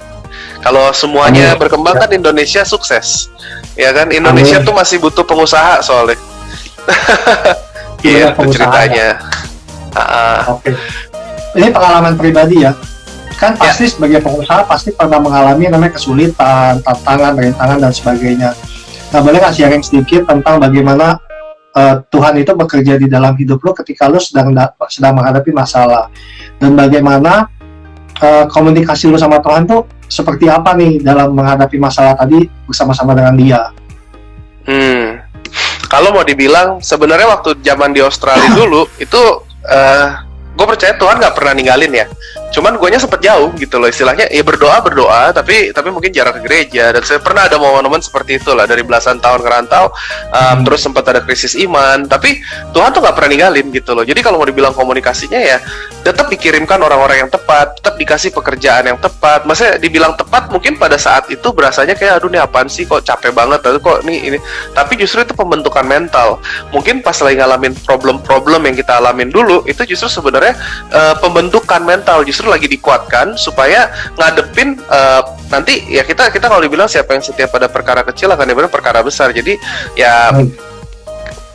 C: Kalau semuanya berkembang kan Indonesia sukses. Ya kan, Indonesia tuh masih butuh pengusaha soalnya. Gitu ceritanya.
A: Oke. Ini pengalaman pribadi ya. Kan pasti sebagai pengusaha pasti pernah mengalami namanya kesulitan, tantangan, rintangan dan sebagainya. Nah, boleh nggak sharing sedikit tentang bagaimana Tuhan itu bekerja di dalam hidup lo ketika lo sedang menghadapi masalah, dan bagaimana komunikasi lo sama Tuhan tuh seperti apa nih dalam menghadapi masalah tadi bersama-sama dengan Dia?
C: Kalau mau dibilang sebenarnya waktu zaman di Australia dulu itu gue percaya Tuhan nggak pernah ninggalin ya. Cuman guanya sempet jauh gitu loh, istilahnya ya berdoa tapi mungkin jarang ke gereja. Dan saya pernah ada momen-momen seperti itu lah, dari belasan tahun ngerantau, terus sempat ada krisis iman, tapi Tuhan tuh nggak pernah ninggalin gitu loh. Jadi kalau mau dibilang komunikasinya ya tetap dikirimkan orang-orang yang tepat, tetap dikasih pekerjaan yang tepat. Maksudnya dibilang tepat mungkin pada saat itu berasanya kayak aduh nih apaan sih, kok capek banget, aduh kok ini. Tapi justru itu pembentukan mental. Mungkin pas lagi ngalamin problem-problem yang kita alamin dulu, itu justru sebenarnya pembentukan mental, justru lagi dikuatkan supaya ngadepin nanti ya kita kalau dibilang siapa yang setia pada perkara kecil akan dibilang perkara besar. Jadi ya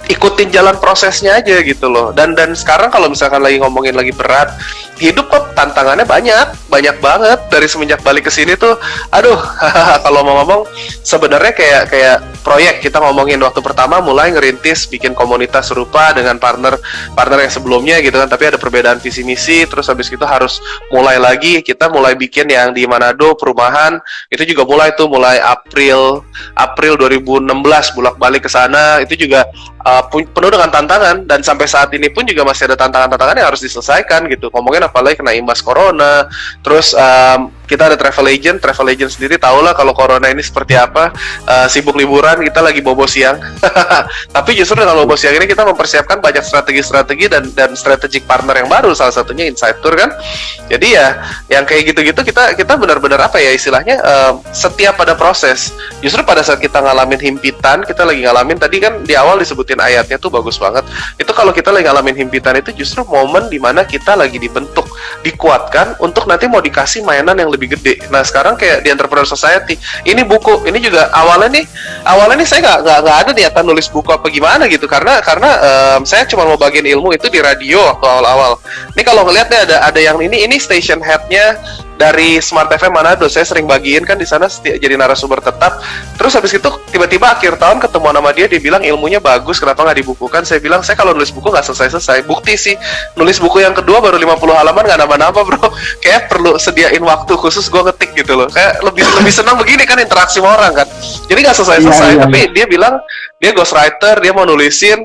C: ikutin jalan prosesnya aja gitu loh. Dan sekarang kalau misalkan lagi ngomongin lagi berat, hidup kok tantangannya banyak banget. Dari semenjak balik ke sini tuh aduh kalau mau ngomong sebenarnya kayak proyek kita ngomongin waktu pertama mulai ngerintis bikin komunitas serupa dengan partner yang sebelumnya gitu kan, tapi ada perbedaan visi misi. Terus habis itu harus mulai lagi, kita mulai bikin yang di Manado perumahan itu juga mulai April 2016 bolak-balik ke sana. Itu juga penuh dengan tantangan, dan sampai saat ini pun juga masih ada tantangan-tantangan yang harus diselesaikan gitu. Ngomongin apalagi kena imbas corona, terus kita ada travel agent sendiri tau lah kalau corona ini seperti apa, sibuk liburan, kita lagi bobo siang. Tapi justru dengan bobo siang ini kita mempersiapkan banyak strategi dan strategic partner yang baru, salah satunya Insight Tour kan. Jadi ya yang kayak gitu-gitu kita benar-benar apa ya istilahnya setia pada proses. Justru pada saat kita ngalamin himpitan, kita lagi ngalamin tadi kan di awal disebutin ayatnya tuh bagus banget. Itu kalau kita lagi ngalamin himpitan itu justru momen dimana kita lagi dibentuk, dikuatkan untuk nanti mau dikasih mainan yang lebih gede. Nah sekarang kayak di Entrepreneur Society ini buku ini juga awalnya nih saya nggak ada niatan nulis buku apa gimana gitu, karena saya cuma mau bagiin ilmu itu di radio waktu awal-awal. Ini kalau ngeliat nih ada yang ini station headnya dari Smart FM Manado, saya sering bagiin kan di sana jadi narasumber tetap. Terus habis itu tiba-tiba akhir tahun ketemu sama dia bilang ilmunya bagus, kenapa nggak dibukukan? Saya bilang saya kalau nulis buku nggak selesai. Bukti sih nulis buku yang kedua baru 50 halaman nggak nambah-nambah bro. Kayak perlu sediain waktu khusus gue ngetik gitu loh. Kayak lebih senang begini kan interaksi sama orang kan. Jadi nggak selesai. Tapi dia bilang dia ghostwriter, dia mau nulisin.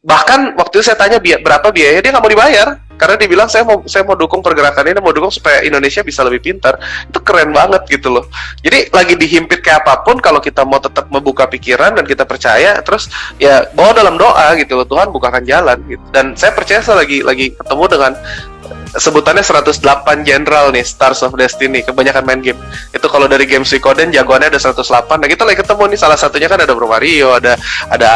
C: Bahkan waktu itu saya tanya berapa biayanya, dia nggak mau dibayar. Karena dia bilang saya mau dukung pergerakan ini, mau dukung supaya Indonesia bisa lebih pintar. Itu keren banget gitu loh. Jadi lagi dihimpit kayak apapun, kalau kita mau tetap membuka pikiran dan kita percaya, terus ya bawa dalam doa gitu loh, Tuhan bukakan jalan gitu. Dan saya percaya saya lagi ketemu dengan sebutannya 108 General nih, Stars of Destiny, kebanyakan main game. Itu kalau dari game Suikoden jagoannya ada 108. Nah, kita lagi ketemu nih, salah satunya kan ada Bro Mario, ada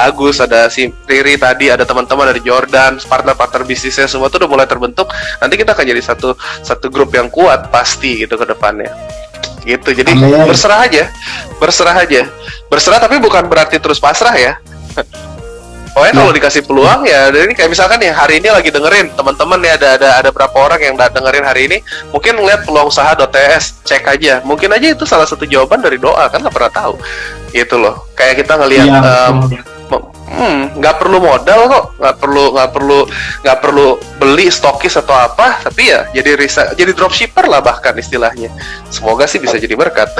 C: Agus, ada si Riri tadi, ada teman-teman dari Jordan, partner-partner bisnisnya semua tuh udah mulai terbentuk. Nanti kita akan jadi satu grup yang kuat pasti gitu ke depannya. Gitu. Jadi berserah tapi bukan berarti terus pasrah ya. Pokoknya kalau dikasih peluang ya, ini kayak misalkan ya hari ini lagi dengerin teman-teman ya, ada berapa orang yang dengerin hari ini, mungkin ngeliat peluang usaha.ts, cek aja, mungkin aja itu salah satu jawaban dari doa, kan nggak pernah tahu, gitu loh. Kayak kita ngelihat nggak perlu modal kok, nggak perlu beli stokis atau apa, tapi ya jadi dropshipper lah bahkan istilahnya. Semoga sih bisa jadi berkat.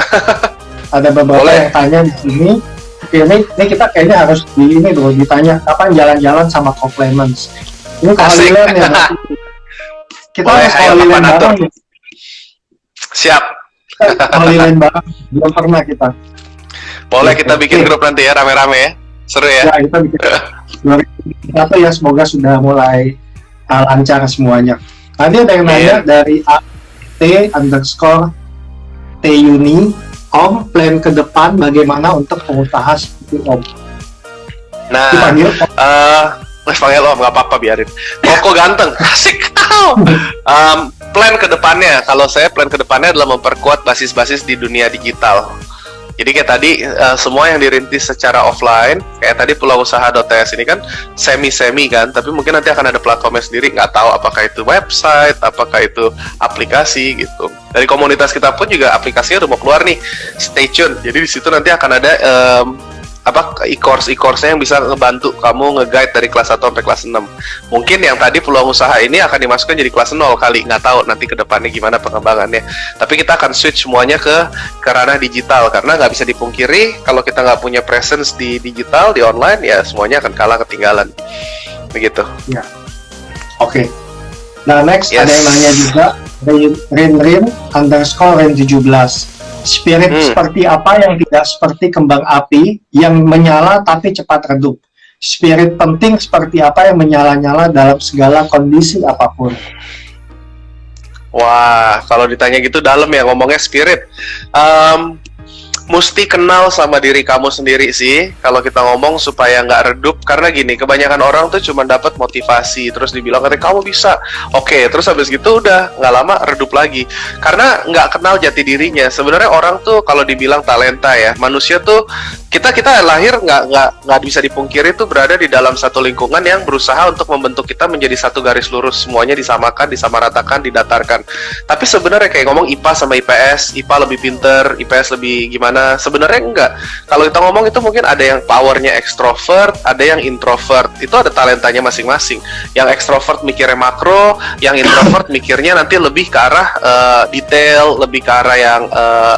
A: Ada beberapa yang tanya di sini. Ini kita kayaknya harus ditanya kapan jalan-jalan sama Complements. Ini Kalilen ya. Kita harus Kalilen bareng.
C: Siap.
A: Kalilen bareng. Belum pernah kita.
C: Boleh kita bikin grup nanti ya, rame-rame ya. Seru ya.
A: Ya, kita bikin. Ya, semoga sudah mulai lancar semuanya. Tadi ada yang nanya dari @t_tuni. Om, plan ke depan bagaimana untuk pengusaha seperti Om?
C: Nah, panggil Om, nggak apa-apa, biarin. Koko ganteng, asik. Plan ke depannya, kalau saya plan ke depannya adalah memperkuat basis-basis di dunia digital. Jadi kayak tadi, semua yang dirintis secara offline, kayak tadi Peluang Usaha.ts ini kan semi-semi kan, tapi mungkin nanti akan ada platformnya sendiri, nggak tahu apakah itu website, apakah itu aplikasi gitu. Dari komunitas kita pun juga aplikasinya udah mau keluar nih, stay tune. Jadi di situ nanti akan ada e-course-nya yang bisa ngebantu kamu nge-guide dari kelas 1 sampai kelas 6. Mungkin yang tadi peluang usaha ini akan dimasukkan jadi kelas 0 kali, nggak tahu nanti ke depannya gimana pengembangannya. Tapi kita akan switch semuanya ke ranah digital, karena nggak bisa dipungkiri kalau kita nggak punya presence di digital, di online, ya semuanya akan kalah ketinggalan. Begitu.
A: Ya. Oke. Nah, next ada yang nanya juga, Rin_Rin_17. Spirit seperti apa yang tidak seperti kembang api yang menyala tapi cepat redup? Spirit penting seperti apa yang menyala-nyala dalam segala kondisi apapun?
C: Wah, kalau ditanya gitu dalam ya ngomongnya spirit. Mesti kenal sama diri kamu sendiri sih kalau kita ngomong supaya nggak redup, karena gini, kebanyakan orang tuh cuma dapat motivasi terus dibilang katanya kamu bisa, oke, terus habis gitu udah nggak lama redup lagi karena nggak kenal jati dirinya. Sebenarnya orang tuh kalau dibilang talenta ya, manusia tuh kita lahir nggak bisa dipungkiri tuh berada di dalam satu lingkungan yang berusaha untuk membentuk kita menjadi satu garis lurus, semuanya disamakan, disamaratakan, didatarkan. Tapi sebenarnya kayak ngomong IPA sama IPS, IPA lebih pinter, IPS lebih gimana. Sebenarnya enggak. Kalau kita ngomong itu mungkin ada yang powernya ekstrovert, ada yang introvert. Itu ada talentanya masing-masing. Yang ekstrovert mikirnya makro, yang introvert mikirnya nanti lebih ke arah detail, lebih ke arah yang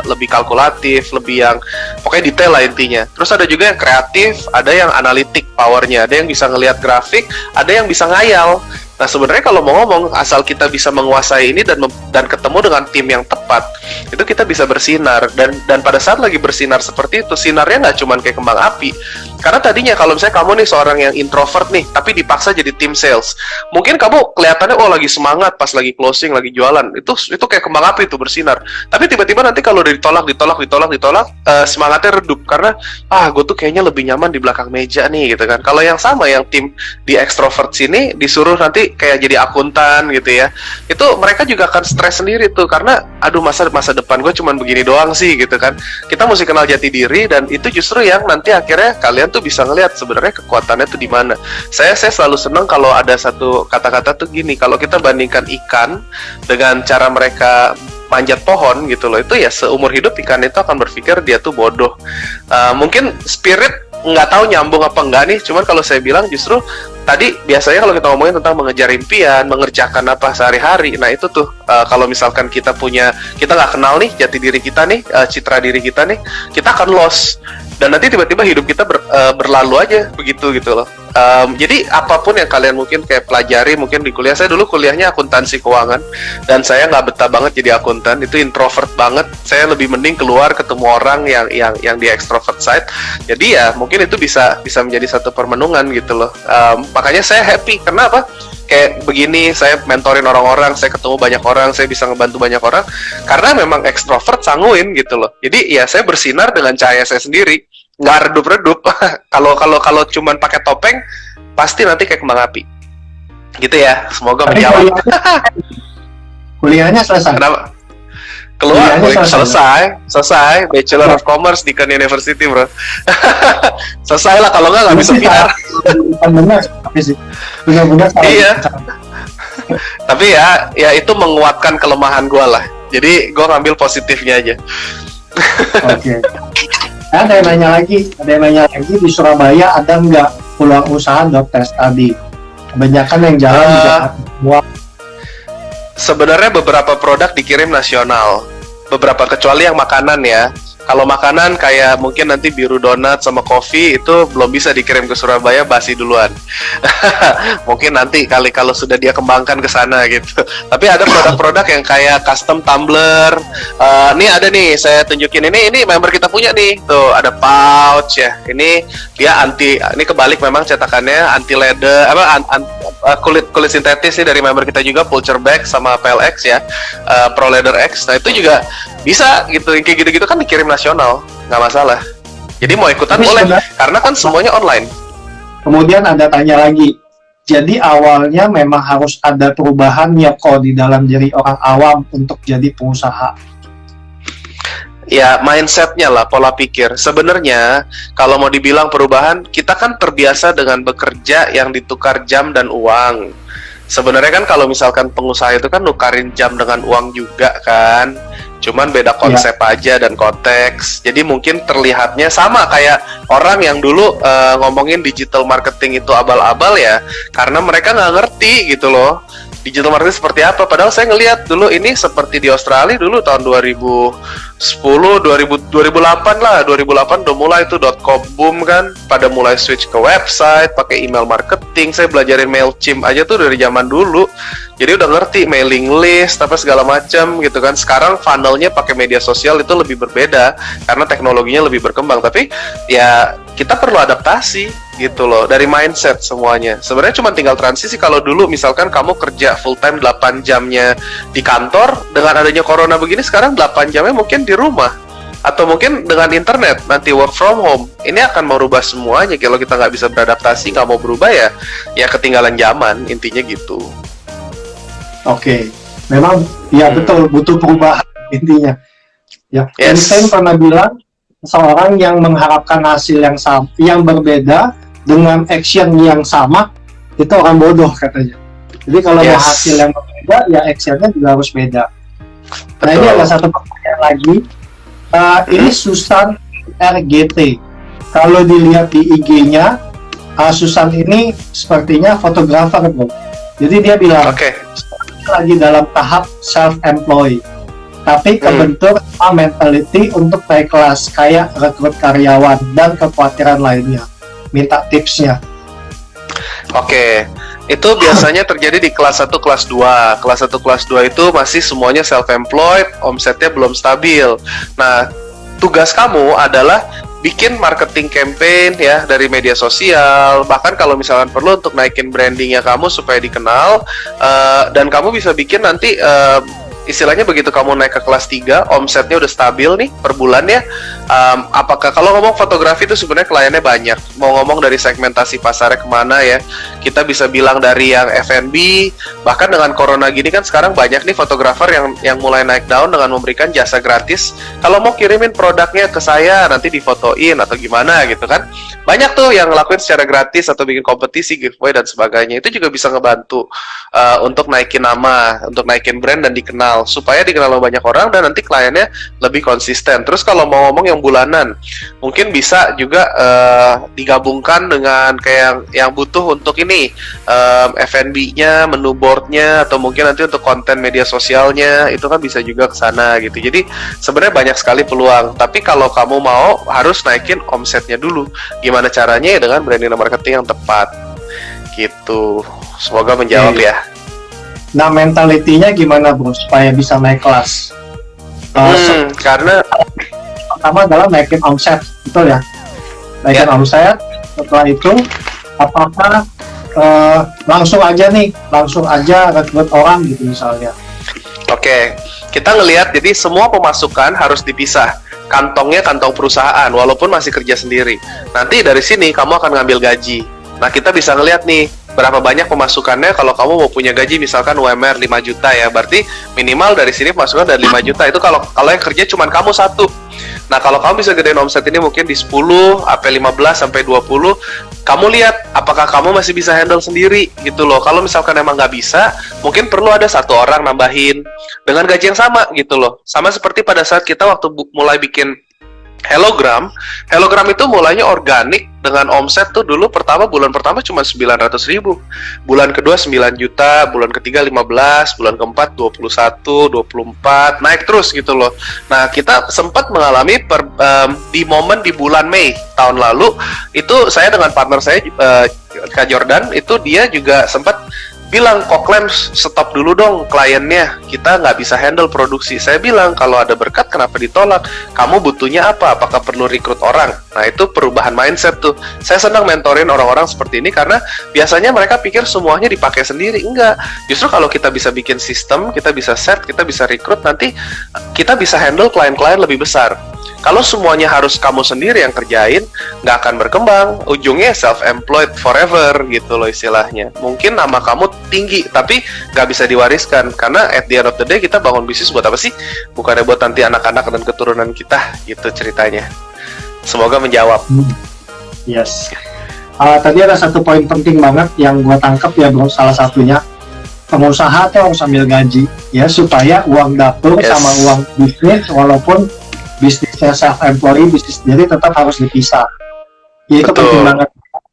C: lebih kalkulatif, lebih yang pokoknya detail lah intinya. Terus ada juga yang kreatif, ada yang analitik powernya, ada yang bisa ngelihat grafik, ada yang bisa ngayal. Nah, sebenarnya kalau mau ngomong, asal kita bisa menguasai ini dan ketemu dengan tim yang tepat, itu kita bisa bersinar. Dan pada saat lagi bersinar seperti itu, sinarnya nggak cuma kayak kembang api. Karena tadinya kalau misalnya kamu nih seorang yang introvert nih, tapi dipaksa jadi tim sales, mungkin kamu kelihatannya lagi semangat pas lagi closing, lagi jualan, itu kayak kembang api itu bersinar. Tapi tiba-tiba nanti kalau udah ditolak, semangatnya redup karena gue tuh kayaknya lebih nyaman di belakang meja nih gitu kan. Kalau yang sama, yang tim di extrovert sini disuruh nanti kayak jadi akuntan gitu ya, itu mereka juga akan stres sendiri tuh karena aduh masa depan gue cuman begini doang sih gitu kan. Kita mesti kenal jati diri, dan itu justru yang nanti akhirnya kalian tuh bisa ngelihat sebenarnya kekuatannya tuh di mana. Saya selalu seneng kalau ada satu kata-kata tuh gini, kalau kita bandingkan ikan dengan cara mereka manjat pohon gitu loh, itu ya seumur hidup ikan itu akan berpikir dia tuh bodoh. Mungkin spirit nggak tahu nyambung apa enggak nih, cuman kalau saya bilang justru tadi biasanya kalau kita ngomongin tentang mengejar impian, mengerjakan apa sehari-hari, nah itu tuh kalau misalkan kita nggak kenal nih jati diri kita nih, citra diri kita nih, kita akan lost, dan nanti tiba-tiba hidup kita berlalu aja begitu gitu loh. Jadi apapun yang kalian mungkin kayak pelajari mungkin di kuliah, saya dulu kuliahnya akuntansi keuangan dan saya nggak betah banget jadi akuntan, itu introvert banget. Saya lebih mending keluar ketemu orang yang di extrovert side. Jadi ya mungkin itu bisa menjadi satu permenungan gitu loh. Makanya saya happy karena apa? Kayak begini, saya mentorin orang-orang, saya ketemu banyak orang, saya bisa ngebantu banyak orang karena memang ekstrovert sanguin gitu loh. Jadi ya saya bersinar dengan cahaya saya sendiri, nggak redup-redup. Kalau cuman pakai topeng pasti nanti kayak kembang api gitu ya. Semoga
A: Tapi
C: menjawab.
A: kuliahnya selesai.
C: Kenapa? Keluar,
A: Kuliahnya
C: selesai Bachelor of Commerce di Khan University, bro. Selesai lah, kalau nggak bisa PR.
A: Benar, tapi sih benar-benar
C: Iya. Tapi ya itu menguatkan kelemahan gue lah. Jadi gue ngambil positifnya aja.
A: Oke. Ada yang nanya lagi di Surabaya ada nggak peluang usaha dokter tadi? Kebanyakan yang jalan di Jakarta.
C: Sebenarnya beberapa produk dikirim nasional, beberapa kecuali yang makanan ya. Kalau makanan kayak mungkin nanti Biru Donat sama kopi itu belum bisa dikirim ke Surabaya, basi duluan. Mungkin nanti kali kalau sudah dia kembangkan ke sana gitu. Tapi ada produk-produk yang kayak custom tumbler. Nih ada nih, saya tunjukin ini member kita punya nih. Tuh ada pouch ya. Ini dia ini kebalik memang cetakannya anti leather kulit sintetis nih dari member kita juga, Pulcher Bag sama PLX ya. Pro Leather X. Nah itu juga bisa gitu, kayak gitu-gitu kan dikirim nasional, nggak masalah. Jadi mau ikutan boleh, karena kan semuanya online.
A: Kemudian ada tanya lagi, jadi awalnya memang harus ada perubahan ya kok di dalam diri orang awam untuk jadi pengusaha?
C: Ya mindsetnya lah, pola pikir. Sebenarnya kalau mau dibilang perubahan, kita kan terbiasa dengan bekerja yang ditukar jam dan uang. Sebenarnya kan kalau misalkan pengusaha itu kan nukarin jam dengan uang juga kan, cuman beda konsep aja dan konteks. Jadi mungkin terlihatnya sama kayak orang yang dulu ngomongin digital marketing itu abal-abal ya, karena mereka nggak ngerti gitu loh digital marketing seperti apa. Padahal saya ngelihat dulu ini seperti di Australia dulu tahun 2008 lah, 2008 udah mulai tuh .com boom kan, pada mulai switch ke website, pakai email marketing. Saya belajarin Mailchimp aja tuh dari zaman dulu. Jadi udah ngerti mailing list apa segala macam gitu kan. Sekarang funnelnya pakai media sosial itu lebih berbeda karena teknologinya lebih berkembang. Tapi ya kita perlu adaptasi gitu loh, dari mindset semuanya. Sebenarnya cuma tinggal transisi. Kalau dulu misalkan kamu kerja full time 8 jamnya di kantor, dengan adanya corona begini sekarang 8 jamnya mungkin di rumah. Atau mungkin dengan internet, nanti work from home. Ini akan merubah semuanya. Kalau kita nggak bisa beradaptasi, nggak mau berubah ya ketinggalan zaman, intinya gitu.
A: Oke, memang ya betul, butuh perubahan intinya. Ya,
C: Yes.
A: Einstein pernah bilang, seorang yang mengharapkan hasil yang sama, yang berbeda dengan action yang sama, itu orang bodoh katanya. Jadi kalau mau hasil yang berbeda, ya actionnya juga harus beda. Nah ini ada satu pertanyaan lagi. Ini Susan RGT. Kalau dilihat di IG-nya, Susan ini sepertinya fotografer, bro. Jadi dia bilang, lagi dalam tahap self-employed, tapi kebentuk mentality untuk naik kelas, kayak rekrut karyawan dan kekhawatiran lainnya. Minta tipsnya.
C: Oke, itu biasanya terjadi di kelas 1, kelas 2. Kelas 1, kelas 2 itu masih semuanya self-employed, omsetnya belum stabil. Nah, tugas kamu adalah bikin marketing campaign ya dari media sosial, bahkan kalau misalkan perlu untuk naikin brandingnya kamu supaya dikenal, dan kamu bisa bikin nanti istilahnya begitu kamu naik ke kelas 3, omsetnya udah stabil nih per bulan ya. Apakah kalau ngomong fotografi itu sebenarnya kliennya banyak. Mau ngomong dari segmentasi pasarnya kemana ya, kita bisa bilang dari yang F&B. Bahkan dengan corona gini kan sekarang banyak nih fotografer yang mulai naik daun dengan memberikan jasa gratis. Kalau mau kirimin produknya ke saya nanti difotoin atau gimana gitu kan. Banyak tuh yang ngelakuin secara gratis atau bikin kompetisi, giveaway dan sebagainya. Itu juga bisa ngebantu untuk naikin nama, untuk naikin brand dan dikenal, supaya dikenal oleh banyak orang dan nanti kliennya lebih konsisten. Terus kalau mau ngomong yang bulanan, mungkin bisa juga digabungkan dengan kayak yang butuh untuk ini F&B-nya, menu board-nya, atau mungkin nanti untuk konten media sosialnya, itu kan bisa juga ke sana gitu. Jadi sebenarnya banyak sekali peluang. Tapi kalau kamu mau harus naikin omsetnya dulu. Gimana caranya ya dengan branding dan marketing yang tepat. Gitu. Semoga menjawab
A: Oke.
C: ya.
A: Nah, mentalitinya gimana bro supaya bisa naik kelas?
C: Karena
A: Pertama adalah naikin omset, betul ya? Naikin omset. Setelah itu, apakah langsung aja rekrut orang gitu misalnya?
C: Oke, kita ngelihat jadi semua pemasukan harus dipisah. Kantongnya kantong perusahaan, walaupun masih kerja sendiri. Nanti dari sini kamu akan ngambil gaji. Nah, kita bisa ngelihat nih, berapa banyak pemasukannya kalau kamu mau punya gaji misalkan UMR 5 juta ya, berarti minimal dari sini pemasukan dari 5 juta. Itu kalau yang kerja cuma kamu satu. Nah, kalau kamu bisa gedein omset ini mungkin di 10, sampai 15, sampai 20, kamu lihat apakah kamu masih bisa handle sendiri gitu loh. Kalau misalkan emang nggak bisa, mungkin perlu ada satu orang nambahin dengan gaji yang sama gitu loh. Sama seperti pada saat kita waktu mulai bikin Hellogram itu mulainya organik dengan omset tuh dulu bulan pertama cuma 900.000, bulan kedua 9 juta, bulan ketiga 15, bulan keempat 21, 24, naik terus gitu loh. Nah, kita sempat mengalami di momen di bulan Mei tahun lalu, itu saya dengan partner saya Kak Jordan, itu dia juga sempat bilang, Koklem stop dulu dong kliennya, kita nggak bisa handle produksi. Saya bilang, kalau ada berkat kenapa ditolak? Kamu butuhnya apa? Apakah perlu rekrut orang? Nah, itu perubahan mindset tuh. Saya senang mentorin orang-orang seperti ini karena biasanya mereka pikir semuanya dipakai sendiri. Enggak, justru kalau kita bisa bikin sistem, kita bisa set, kita bisa rekrut, nanti kita bisa handle klien-klien lebih besar. Kalau semuanya harus kamu sendiri yang kerjain, nggak akan berkembang. Ujungnya self-employed forever gitu loh istilahnya. Mungkin nama kamu tinggi, tapi nggak bisa diwariskan. Karena at the end of the day, kita bangun bisnis buat apa sih? Bukannya buat nanti anak-anak dan keturunan kita, gitu ceritanya. Semoga menjawab.
A: Yes. Tadi ada satu poin penting banget yang gue tangkap ya bro, salah satunya. Pengusaha tuh harus ambil gaji, ya, supaya uang dapur sama uang bisnis, walaupun bisnisnya self-employed, bisnis sendiri tetap harus dipisah. Ya itu penting banget.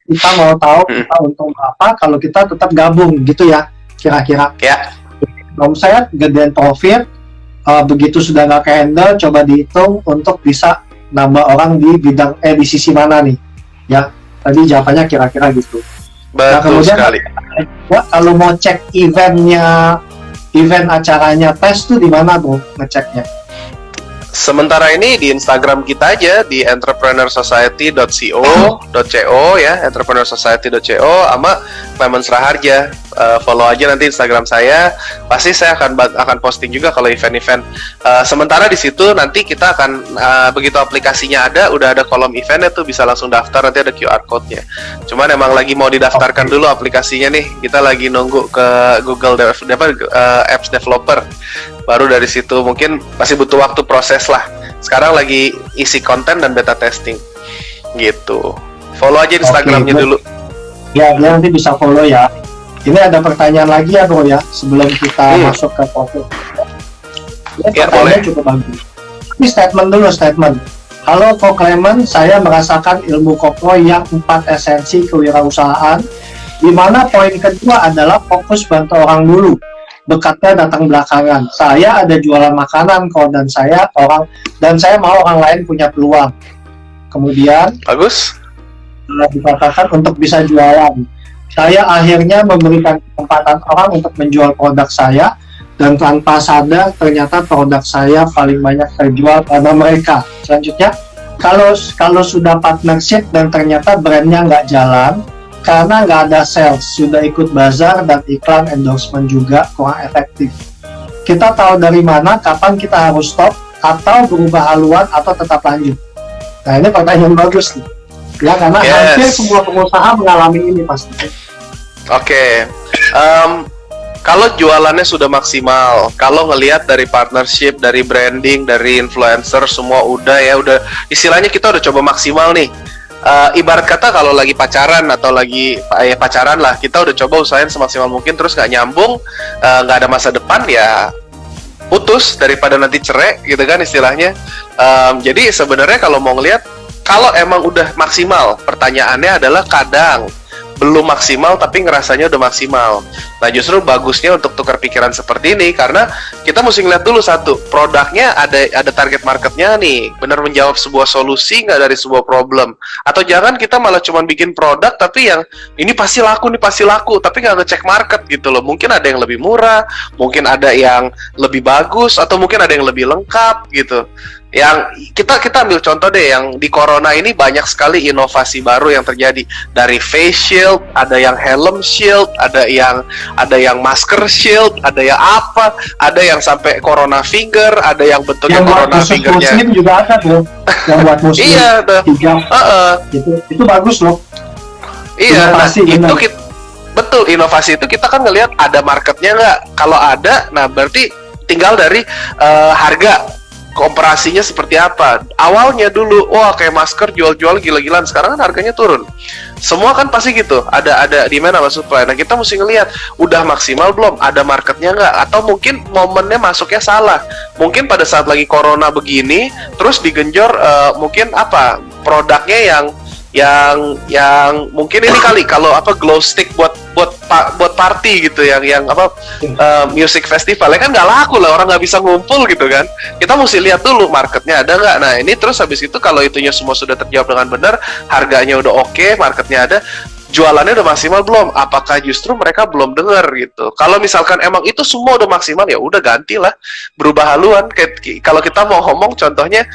A: Kita mau tahu kita untung berapa kalau kita tetap gabung gitu ya, kira-kira.
C: Ya.
A: Omset, gedein profit, begitu sudah nggak ke-handle, coba dihitung untuk bisa nambah orang di bidang di sisi mana nih. Ya, tadi jawabannya kira-kira gitu.
C: Betul sekali.
A: Kalau mau cek event acaranya tes tuh di mana bro ngeceknya?
C: Sementara ini di Instagram kita aja di entrepreneursociety.co ya, entrepreneursociety.co sama Clemens Raharja. Follow aja nanti Instagram saya. Pasti saya akan posting juga kalau event-event. Sementara di situ nanti kita akan begitu aplikasinya ada, udah ada kolom eventnya tuh bisa langsung daftar, nanti ada QR code-nya. Cuman emang lagi mau didaftarkan dulu aplikasinya nih. Kita lagi nunggu ke Google Apps Developer. Baru dari situ mungkin masih butuh waktu proses lah. Sekarang lagi isi konten dan beta testing gitu. Follow aja Instagramnya dulu.
A: Ya, dia nanti bisa follow ya. Ini ada pertanyaan lagi ya bro ya, sebelum kita masuk ke topik. Ya, boleh. Cukup bagus. Ini statement. Halo Ko Clement, saya merasakan ilmu koplo yang 4 esensi kewirausahaan, di mana poin kedua adalah fokus bantu orang dulu. Bekatnya datang belakangan. Saya ada jualan makanan kok, dan saya mau orang lain punya peluang. Kemudian bagus dikatakan untuk bisa jualan. Saya akhirnya memberikan kesempatan orang untuk menjual produk saya, dan tanpa sadar ternyata produk saya paling banyak terjual karena mereka. Selanjutnya, kalau sudah partnership dan ternyata brandnya nggak jalan karena nggak ada sales, sudah ikut bazar dan iklan endorsement juga kurang efektif. Kita tahu dari mana kapan kita harus stop atau berubah haluan atau tetap lanjut. Nah, ini pertanyaan bagus nih. Ya, karena hampir semua pengusaha mengalami ini pasti.
C: Oke. Kalau jualannya sudah maksimal, kalau ngelihat dari partnership, dari branding, dari influencer, semua udah istilahnya kita udah coba maksimal nih. Ibarat kata kalau lagi pacaran atau lagi pacaran lah, kita udah coba usahain semaksimal mungkin, terus nggak nyambung, nggak ada masa depan, ya putus daripada nanti cerai gitu kan istilahnya. Jadi sebenarnya kalau mau ngelihat, kalau emang udah maksimal, pertanyaannya adalah kadang belum maksimal tapi ngerasanya udah maksimal. Nah justru bagusnya untuk tukar pikiran seperti ini karena kita mesti ngeliat dulu satu, produknya ada target marketnya nih, benar menjawab sebuah solusi nggak dari sebuah problem. Atau jangan kita malah cuma bikin produk tapi yang ini pasti laku tapi nggak ngecek market gitu loh. Mungkin ada yang lebih murah, mungkin ada yang lebih bagus, atau mungkin ada yang lebih lengkap gitu. Yang kita ambil contoh deh, yang di corona ini banyak sekali inovasi baru yang terjadi, dari face shield, ada yang helm shield, ada yang masker shield, ada yang apa, ada yang sampai corona finger, ada yang bentuknya
A: yang
C: corona
A: buat
C: fingernya.
A: muslim juga ada tuh, yang buat muslim.
C: Iya,
A: itu bagus loh.
C: Iya,
A: Inovasi,
C: nah, betul, inovasi itu kita kan ngelihat ada marketnya nggak. Kalau ada, nah berarti tinggal dari harga komparasinya seperti apa. Awalnya dulu, wah kayak masker jual-jual gila-gilaan, sekarang kan harganya turun. Semua kan pasti gitu, ada di mana supply. Nah kita mesti ngelihat, udah maksimal belum, ada marketnya nggak, atau mungkin momennya masuknya salah. Mungkin pada saat lagi corona begini, terus digenjor mungkin apa produknya yang mungkin ini kali, kalau apa glow stick buat party gitu, yang apa music festival ya kan nggak laku lah, orang nggak bisa ngumpul gitu kan. Kita mesti lihat dulu marketnya ada nggak. Nah ini terus habis itu kalau itunya semua sudah terjawab dengan benar, harganya udah oke, marketnya ada, jualannya udah maksimal belum? Apakah justru mereka belum dengar gitu? Kalau misalkan emang itu semua udah maksimal, ya udah gantilah, berubah haluan. Kalau kita mau ngomong contohnya,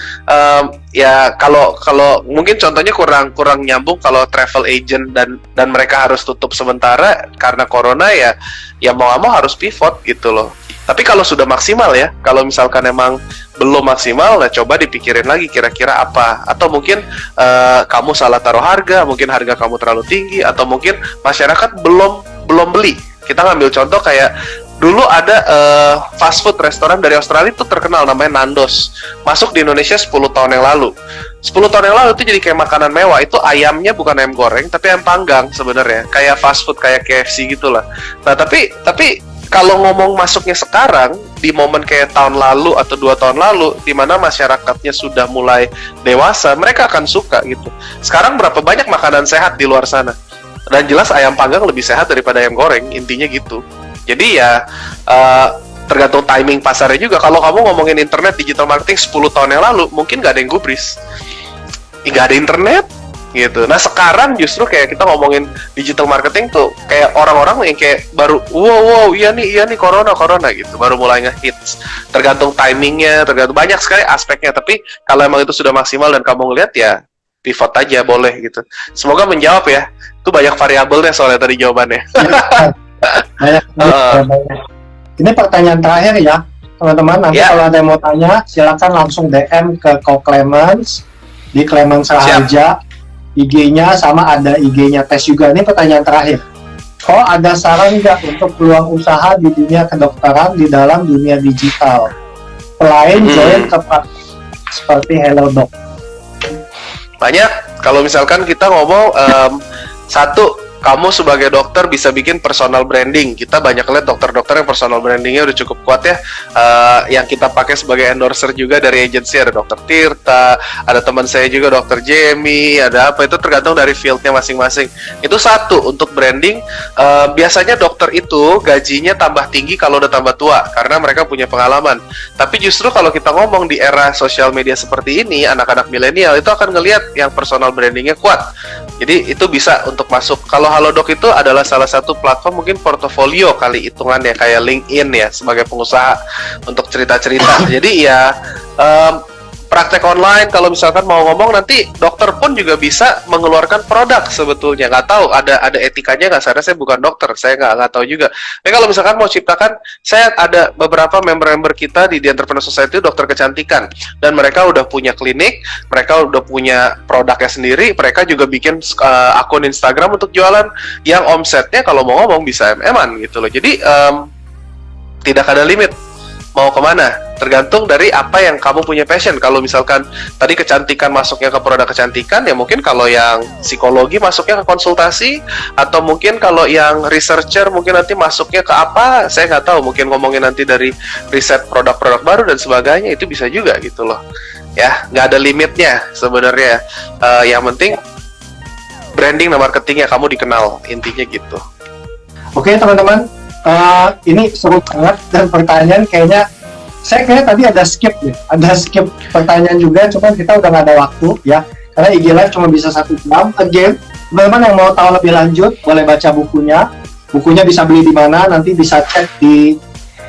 C: ya kalau mungkin contohnya kurang nyambung, kalau travel agent dan mereka harus tutup sementara karena corona, ya mau nggak mau harus pivot gitu loh. Tapi kalau sudah maksimal ya, kalau misalkan emang belum maksimal, nah coba dipikirin lagi kira-kira apa. Atau mungkin kamu salah taruh harga, mungkin harga kamu terlalu tinggi, atau mungkin masyarakat belum beli. Kita ngambil contoh kayak dulu ada fast food restoran dari Australia itu terkenal, namanya Nando's. Masuk di Indonesia 10 tahun yang lalu. 10 tahun yang lalu itu jadi kayak makanan mewah. Itu ayamnya bukan ayam goreng, tapi ayam panggang sebenarnya. Kayak fast food, kayak KFC gitulah. Nah tapi kalau ngomong masuknya sekarang, di momen kayak tahun lalu atau 2 tahun lalu, di mana masyarakatnya sudah mulai dewasa, mereka akan suka gitu. Sekarang berapa banyak makanan sehat di luar sana? Dan jelas ayam panggang lebih sehat daripada ayam goreng, intinya gitu. Jadi ya tergantung timing pasarnya juga. Kalau kamu ngomongin internet, digital marketing 10 tahun yang lalu, mungkin nggak ada yang gubris. Nggak ada internet, gitu. Nah sekarang justru kayak kita ngomongin digital marketing tuh kayak orang-orang yang kayak baru wow iya nih corona gitu, baru mulai nge-hits. Tergantung timingnya, tergantung banyak sekali aspeknya. Tapi kalau emang itu sudah maksimal dan kamu ngeliat, ya pivot aja boleh gitu. Semoga menjawab ya. Itu banyak variabelnya soalnya tadi jawabannya.
A: Banyak. Ini pertanyaan terakhir ya teman-teman. Nanti kalau ada yang mau tanya, silakan langsung DM ke Ko Clemens di Clemens Raharja. IG-nya sama, ada IG-nya tes juga. Ini pertanyaan terakhir. Kok ada saran nggak untuk peluang usaha di dunia kedokteran di dalam dunia digital selain join ke seperti HelloDoc?
C: Banyak. Kalau misalkan kita ngomong satu, kamu sebagai dokter bisa bikin personal branding. Kita banyak lihat dokter-dokter yang personal brandingnya udah cukup kuat ya. Yang kita pakai sebagai endorser juga dari agensi, ada Dokter Tirta, ada teman saya juga Dokter Jamie, ada apa, itu tergantung dari fieldnya masing-masing. Itu satu, untuk branding. Biasanya dokter itu gajinya tambah tinggi kalau udah tambah tua, karena mereka punya pengalaman. Tapi justru kalau kita ngomong di era sosial media seperti ini, anak-anak milenial itu akan ngelihat yang personal brandingnya kuat. Jadi itu bisa untuk masuk. Kalau HelloDoc itu adalah salah satu platform, mungkin portofolio kali hitungannya, kayak LinkedIn ya, sebagai pengusaha untuk cerita-cerita. Jadi ya praktek online, kalau misalkan mau ngomong, nanti dokter pun juga bisa mengeluarkan produk sebetulnya. Nggak tahu ada etikanya nggak, saya bukan dokter, saya nggak tahu juga. Tapi kalau misalkan mau ciptakan, saya ada beberapa member-member kita di The Entrepreneur Society, dokter kecantikan, dan mereka udah punya klinik, mereka udah punya produknya sendiri, mereka juga bikin akun Instagram untuk jualan, yang omsetnya kalau mau ngomong bisa MM-an gitu loh. Jadi tidak ada limit mau kemana, tergantung dari apa yang kamu punya passion. Kalau misalkan tadi kecantikan masuknya ke produk kecantikan, ya mungkin kalau yang psikologi masuknya ke konsultasi, atau mungkin kalau yang researcher mungkin nanti masuknya ke apa, saya nggak tahu, mungkin ngomongin nanti dari riset produk-produk baru dan sebagainya, itu bisa juga gitu loh ya. Nggak ada limitnya sebenarnya. Yang penting branding dan marketingnya kamu dikenal, intinya gitu.
A: Oke teman-teman, ini seru banget dan pertanyaan kayaknya saya tadi ada skip pertanyaan juga, cuman kita udah nggak ada waktu ya, karena IG Live cuma bisa 1 jam. Again, teman-teman yang mau tahu lebih lanjut boleh baca bukunya bisa beli di mana, nanti bisa cek di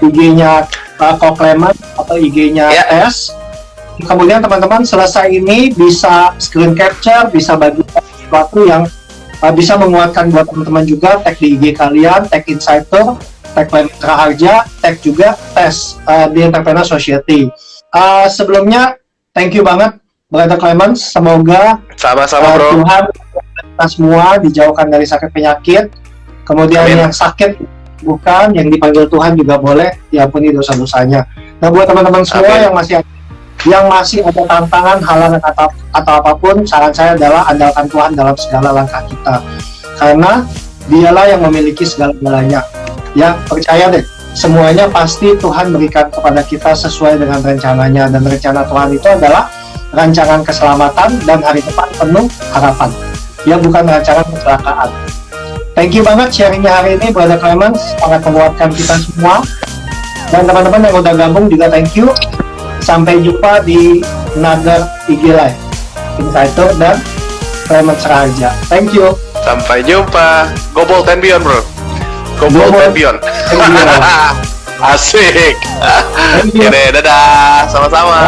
A: IG-nya Ko Clement atau IG-nya TES. Kemudian teman-teman selesai ini bisa screen capture, bisa bagi sesuatu yang bisa menguatkan buat teman-teman juga, tag di IG kalian, tag Insider, tag Mitra Harja, tag juga TES di Entrepreneur Society. Sebelumnya thank you banget Brother Clement, semoga
C: sama-sama bro.
A: Tuhan kita semua dijauhkan dari sakit penyakit, kemudian
C: Amin.
A: yang sakit bukan, yang dipanggil Tuhan juga boleh diampuni dosa-dosanya. Nah buat teman-teman semua
C: Amin.
A: yang masih ada tantangan, halangan atau apapun, saran saya adalah andalkan Tuhan dalam segala langkah kita, karena Dialah yang memiliki segala-galanya. Ya, percaya deh, semuanya pasti Tuhan berikan kepada kita sesuai dengan rencananya, dan rencana Tuhan itu adalah rancangan keselamatan dan hari depan penuh harapan. Ya, bukan rancangan kecelakaan. Thank you banget sharingnya hari ini, Brother Clement, sangat menguatkan kita semua. Dan teman-teman yang udah gabung juga thank you. Sampai jumpa di another IG Live. Insider dan Clement Seraharja. Thank you.
C: Sampai jumpa. Go Bold and Beyond bro. Go Bold and Beyond. Asik.
A: Thank you.
C: Oke deh, dadah. Sama-sama.